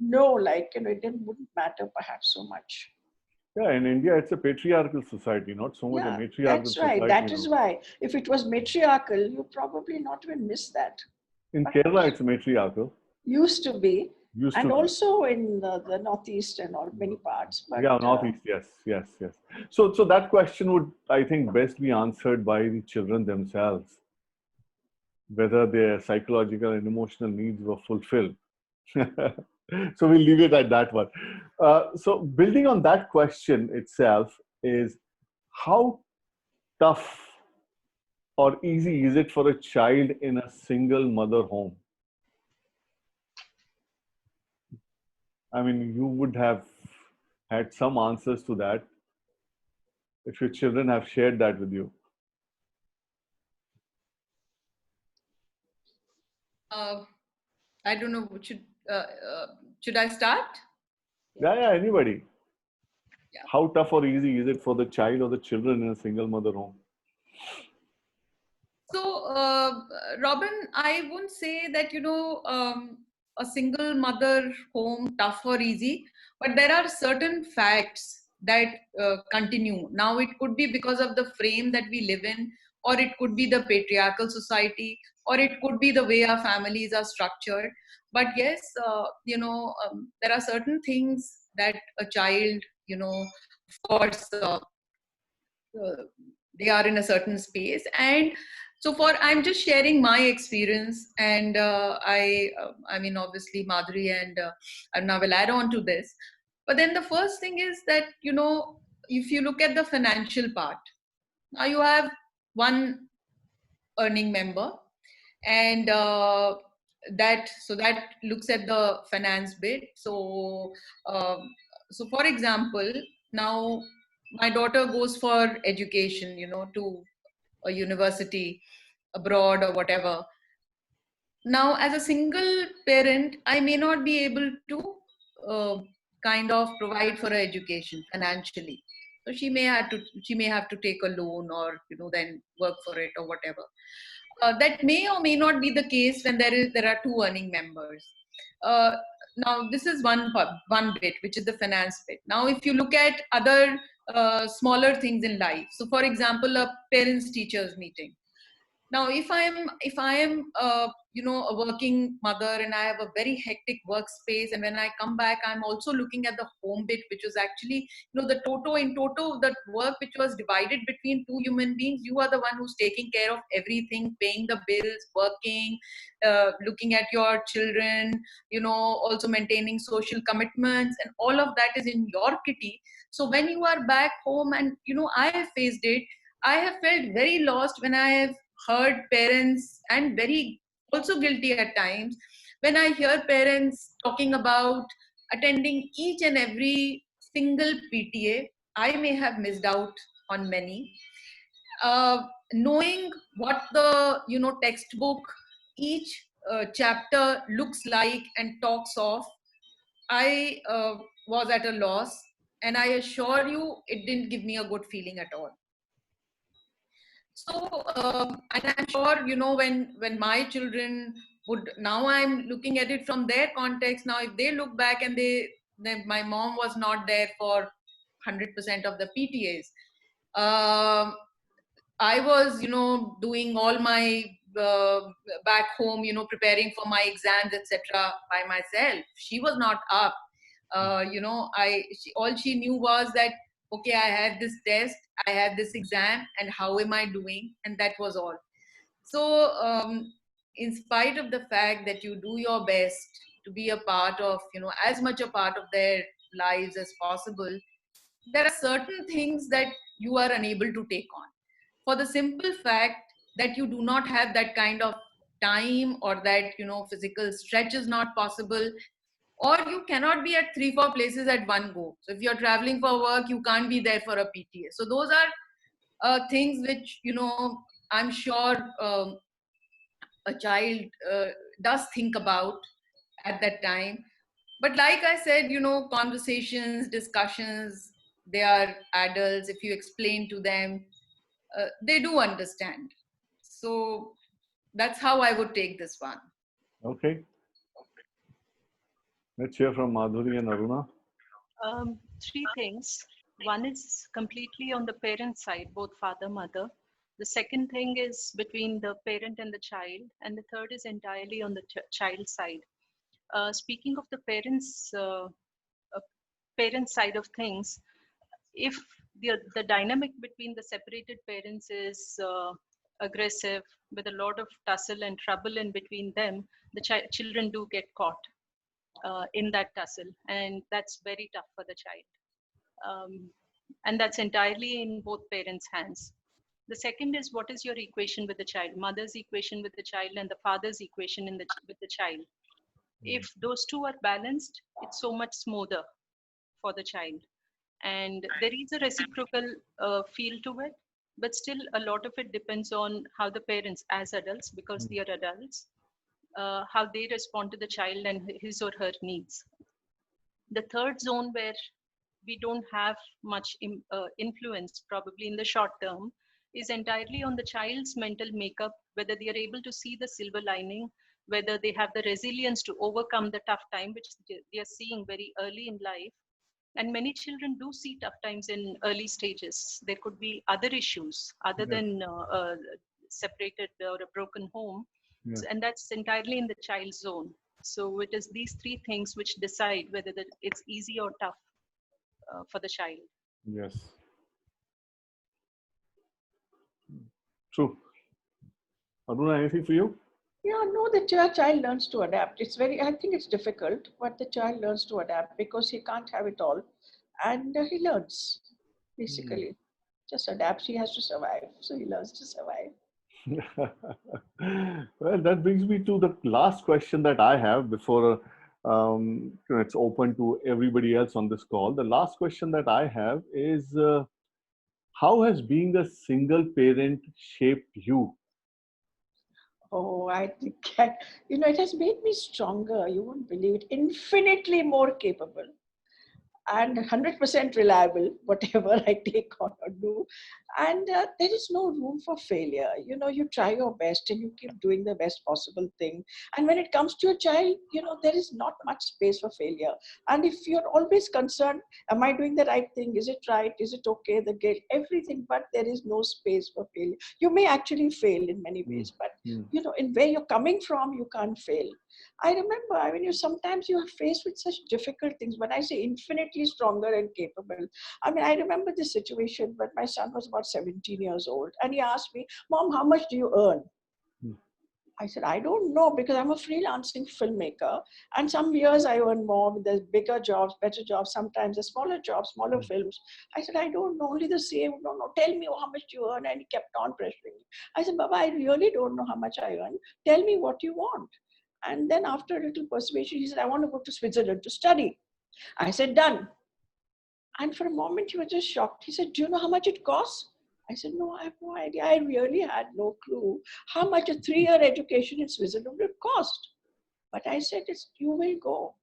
know, like, it wouldn't matter perhaps so much. Yeah, in India, it's a patriarchal society, not so much a matriarchal that's right. society. That is why, if it was matriarchal, you probably not even miss that. In Kerala, it's matriarchal. Used to be. And also in the Northeast and all many parts. But, yeah, Northeast, yes. So that question would, I think, best be answered by the children themselves, whether their psychological and emotional needs were fulfilled. So we'll leave it at that one. So building on that question itself is, how tough or easy is it for a child in a single mother home? I mean, you would have had some answers to that if your children have shared that with you. I don't know. Should I start? Yeah, anybody. Yeah. How tough or easy is it for the child or the children in a single mother home? So, Robin, I won't say that, a single mother home, tough or easy, but there are certain facts that continue. Now, it could be because of the frame that we live in, or it could be the patriarchal society, or it could be the way our families are structured. But yes, there are certain things that a child, of course, they are in a certain space. And so I'm just sharing my experience, and I mean, obviously Madhuri and Aruna will add on to this. But then the first thing is that, if you look at the financial part, now you have one earning member, and that looks at the finance bit. So for example, now my daughter goes for education, to a university abroad or whatever. Now, as a single parent, I may not be able to kind of provide for her education financially. So she may have to take a loan, or then work for it or whatever. That may or may not be the case when there are two earning members. Now, this is one bit, which is the finance bit. Now, if you look at other smaller things in life, so for example, a parents-teachers meeting. Now, if I am a working mother and I have a very hectic workspace, and when I come back, I'm also looking at the home bit, which was actually, the toto, that work which was divided between two human beings. You are the one who's taking care of everything, paying the bills, working, looking at your children, also maintaining social commitments, and all of that is in your kitty. So when you are back home, and I have faced it, I have felt very lost when I have heard parents, and very also guilty at times when I hear parents talking about attending each and every single PTA. I may have missed out on many. Knowing what the textbook, each chapter looks like and talks of, I was at a loss, and I assure you, it didn't give me a good feeling at all. So, and I'm sure, when my children would, now I'm looking at it from their context. Now, if they look back and my mom was not there for 100% of the PTAs. I was, doing all my back home, preparing for my exams, etc., by myself. She was not up. All she knew was that, okay, I have this test, I have this exam, and how am I doing? And that was all. So, in spite of the fact that you do your best to be a part of, as much a part of their lives as possible, there are certain things that you are unable to take on, for the simple fact that you do not have that kind of time, or that physical stretch is not possible, or you cannot be at 3-4 places at one go. So if you're traveling for work, you can't be there for a PTA. So those are things which I'm sure a child does think about at that time. But like I said, conversations, discussions, they are adults. If you explain to them, they do understand. So that's how I would take this one. Okay. Let's hear from Madhuri and Aruna. Three things. One is completely on the parent side, both father, mother. The second thing is between the parent and the child. And the third is entirely on the child side. Speaking of the parent side of things, if the dynamic between the separated parents is aggressive, with a lot of tussle and trouble in between them, the children do get caught in that tussle, and that's very tough for the child. And that's entirely in both parents' hands. The second is, what is your equation with the child, mother's equation with the child and the father's equation with the child. If those two are balanced, it's so much smoother for the child. And there is a reciprocal feel to it, but still a lot of it depends on how the parents, as adults, because they are adults, how they respond to the child and his or her needs. The third zone, where we don't have much influence probably in the short term, is entirely on the child's mental makeup, whether they are able to see the silver lining, whether they have the resilience to overcome the tough time which they are seeing very early in life. And many children do see tough times in early stages. There could be other issues other than separated or a broken home. And that's entirely in the child's zone. So it is these three things which decide whether it's easy or tough for the child. Yes. True. Aruna, anything for you? Yeah, no, the child learns to adapt. I think it's difficult, but the child learns to adapt because he can't have it all. And he learns, basically. Just adapts. He has to survive. So he learns to survive. Well, that brings me to the last question that I have before it's open to everybody else on this call. The last question that I have is, how has being a single parent shaped you? Oh, I think, it has made me stronger. You won't believe it. Infinitely more capable. and 100% reliable, whatever I take on or do. And there is no room for failure. You try your best and you keep doing the best possible thing. And when it comes to a child, there is not much space for failure. And if you're always concerned, am I doing the right thing? Is it right? Is it okay? The guilt, everything, but there is no space for failure. You may actually fail in many ways, but in where you're coming from, you can't fail. I remember, sometimes you are faced with such difficult things. When I say infinitely stronger and capable, I remember this situation when my son was about 17 years old, and he asked me, "Mom, how much do you earn?" I said, "I don't know, because I'm a freelancing filmmaker. And some years I earn more, there's bigger jobs, better jobs, sometimes the smaller jobs, smaller films." I said, "I don't know, only the same. No, no, tell me how much you earn." And he kept on pressuring me. I said, "Baba, I really don't know how much I earn. Tell me what you want." And then after a little persuasion, he said, "I want to go to Switzerland to study." I said, "Done." And for a moment, he was just shocked. He said, "Do you know how much it costs?" I said, "No, I have no idea." I really had no clue how much a 3-year education in Switzerland would cost. But I said, "You will go."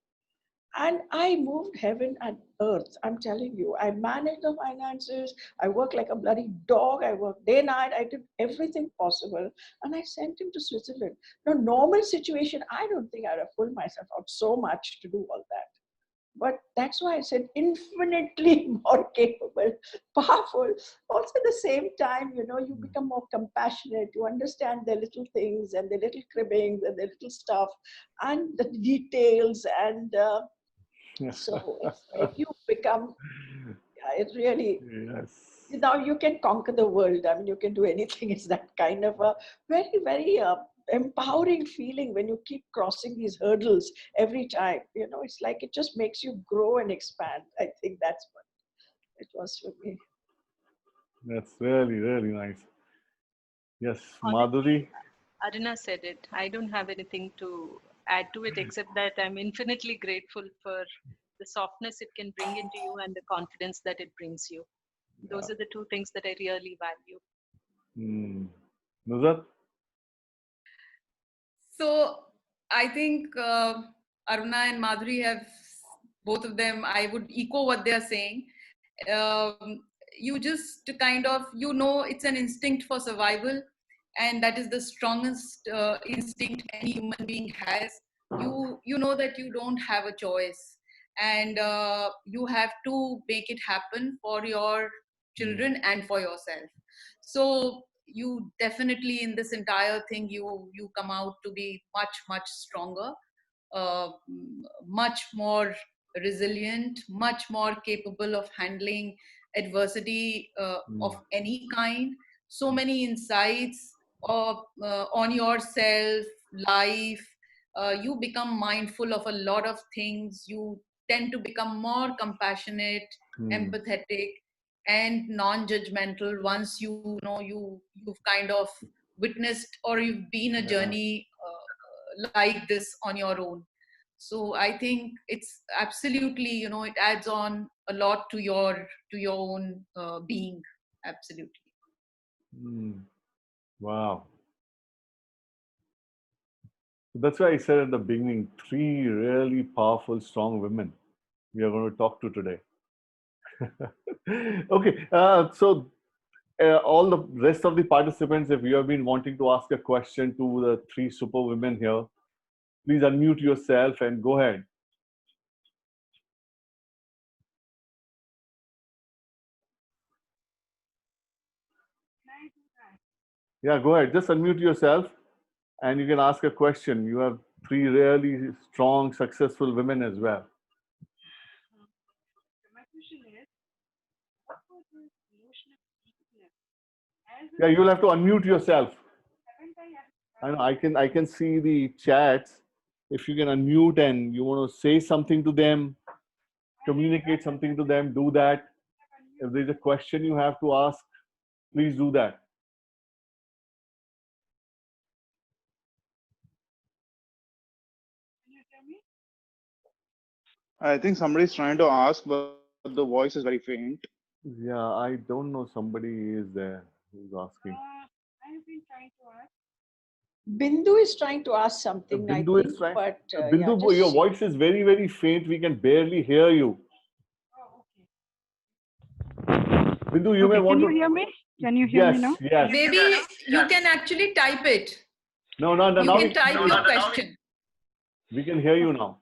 And I moved heaven and earth. I'm telling you, I managed the finances. I worked like a bloody dog. I worked day and night. I did everything possible. And I sent him to Switzerland. Now, normal situation, I don't think I'd have pulled myself out so much to do all that. But that's why I said infinitely more capable, powerful. Also, at the same time, you become more compassionate. You understand the little things and the little cribbings and the little stuff and the details. And so it's like you become, it really, now you can conquer the world. You can do anything. It's that kind of a very, very empowering feeling when you keep crossing these hurdles every time. It's like it just makes you grow and expand. I think that's what it was for me. That's really, really nice. Yes, Honestly, Madhuri. Aruna said it. I don't have anything to add to it except that I'm infinitely grateful for the softness it can bring into you and the confidence that it brings you. Those are the two things that I really value. Nuzat? So I think Aruna and Madhuri have, both of them, I would echo what they are saying. You just kind of, it's an instinct for survival, and that is the strongest instinct any human being has. You know that you don't have a choice, and you have to make it happen for your children and for yourself. So you definitely, in this entire thing, you come out to be much stronger, uh, much more resilient, much more capable of handling adversity of any kind. So many insights on yourself, life. You become mindful of a lot of things. You tend to become more compassionate, empathetic, and non-judgmental once you've kind of witnessed, or you've been a journey like this on your own. So I think it's absolutely, it adds on a lot to your own being. Absolutely. Wow. That's why I said at the beginning, 3 really powerful, strong women we are going to talk to today. Okay, so all the rest of the participants, if you have been wanting to ask a question to the 3 super women here, please unmute yourself and go ahead. Yeah, go ahead. Just unmute yourself and you can ask a question. You have 3 really strong, successful women as well. Yeah, you'll have to unmute yourself. I know I can see the chats. If you can unmute and you want to say something to them, communicate something to them, do that. If there's a question you have to ask, please do that. I think somebody's trying to ask, but the voice is very faint. Yeah, I don't know. Somebody is there who's asking. Bindu is trying to ask something, Bindu I think, is trying. but Bindu, yeah, your just voice is very, very faint. We can barely hear you. Bindu, you may Okay, want can to. you hear me? Can you hear me now? Yes. Maybe you can actually type it. No. You Now can type your question. we can hear you now.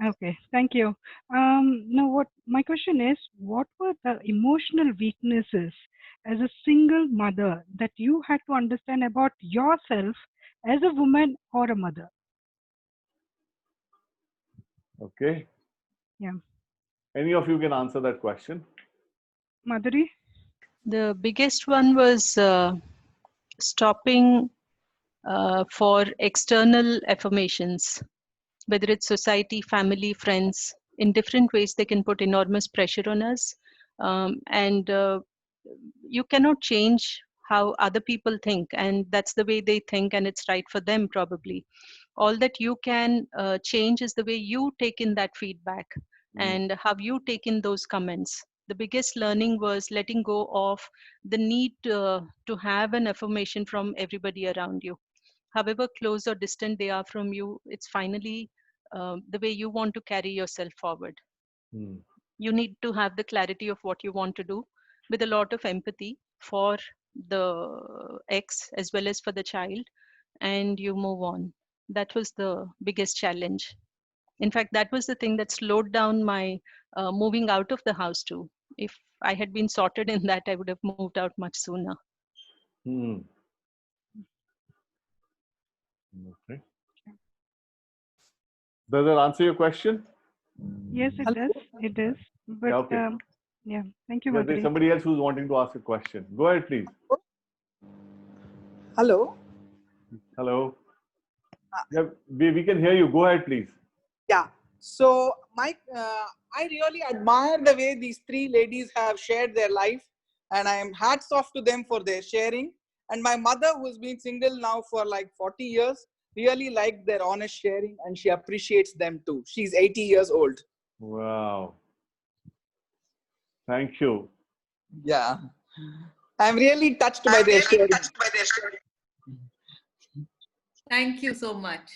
Okay, thank you. Now, what my question is, what were the emotional weaknesses as a single mother that you had to understand about yourself as a woman or a mother? Okay. Yeah, Any of you can answer that question. Madhuri? The biggest one was stopping for external affirmations, whether it's society, family, friends. In different ways, they can put enormous pressure on us. And you cannot change how other people think, and that's the way they think, and it's right for them probably. All that you can change is the way you take in that feedback and how you take in those comments. The biggest learning was letting go of the need to have an affirmation from everybody around you. However close or distant they are from you, it's finally the way you want to carry yourself forward. You need to have the clarity of what you want to do with a lot of empathy for the ex as well as for the child, and you move on. That was the biggest challenge. In fact, that was the thing that slowed down my moving out of the house too. If I had been sorted in that, I would have moved out much sooner. Okay. Does that answer your question? Yes, it does. It does. But okay. Yeah, thank you, There's Madhuri. somebody else who's wanting to ask a question. Go ahead, please. Hello. Hello. Yeah, we can hear you. Go ahead, please. Yeah. So, Mike, I really admire the way these three ladies have shared their life, and I am hats off to them for their sharing. And my mother, who's been single now for like 40 years, really liked their honest sharing, and she appreciates them too. She's 80 years old. Wow. Thank you. Yeah. I'm really touched by their sharing. Thank you so much.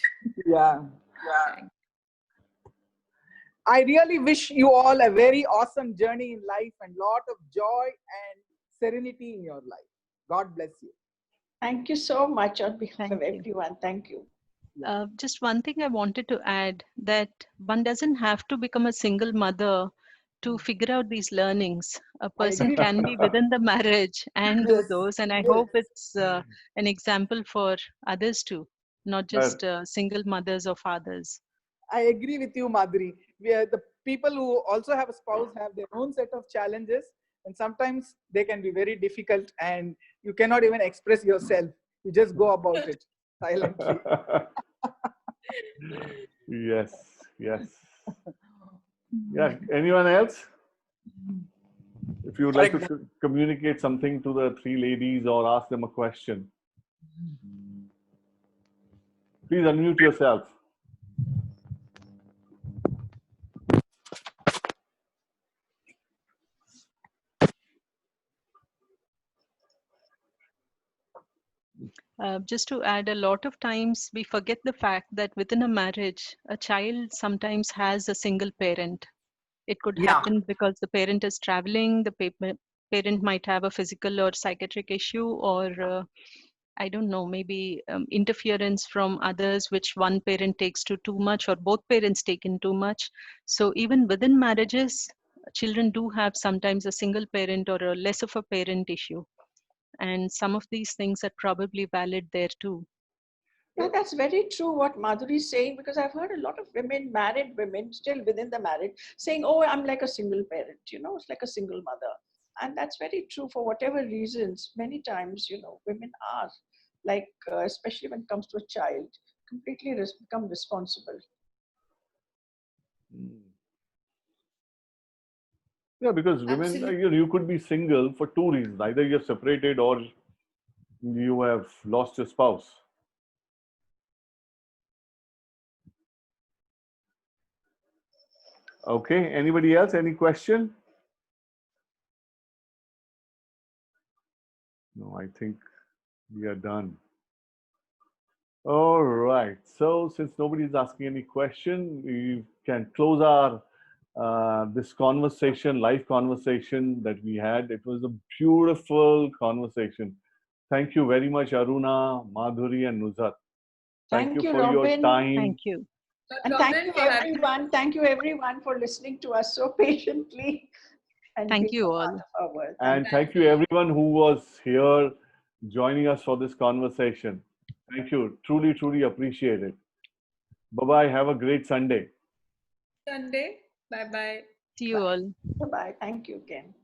Yeah. I really wish you all a very awesome journey in life and lot of joy and serenity in your life. God bless you. Thank you so much on behalf Thank of you. everyone. Thank you. Just one thing I wanted to add, that one doesn't have to become a single mother to figure out these learnings. A person can be within the marriage and do those, and I hope it's an example for others too, not just single mothers or fathers. I agree with you, Madhuri. The people who also have a spouse have their own set of challenges, and sometimes they can be very difficult, and you cannot even express yourself. You just go about it silently. Yes. Yeah. Anyone else? If you would like to communicate something to the three ladies or ask them a question, please unmute yourself. Just to add, a lot of times we forget the fact that within a marriage, a child sometimes has a single parent. It could happen because the parent is traveling, the parent might have a physical or psychiatric issue, or I don't know, maybe interference from others, which one parent takes to too much, or both parents take in too much. So even within marriages, children do have sometimes a single parent or a less of a parent issue. And some of these things are probably valid there too. Yeah, that's very true what Madhuri is saying, because I've heard a lot of women, married women, still within the marriage, saying, oh, I'm like a single parent, it's like a single mother. And that's very true for whatever reasons. Many times, women are like, especially when it comes to a child, completely become responsible. Yeah, because women, you could be single for two reasons. Either you're separated or you have lost your spouse. Okay, anybody else? Any question? No, I think we are done. All right. So since nobody is asking any question, we can close our this conversation, live conversation that we had. It was a beautiful conversation. Thank you very much, Aruna, Madhuri, and Nuzhat. Thank you for your Robin. time. Thank you. And thank you, everyone. Thank you, everyone, for listening to us so patiently. And Thank being you a part all. of our world. And thank you, everyone who was here joining us for this conversation. Thank you. Truly, truly appreciate it. Bye-bye. Have a great Sunday. Sunday. Bye-bye. See you all. Bye-bye. Thank you again.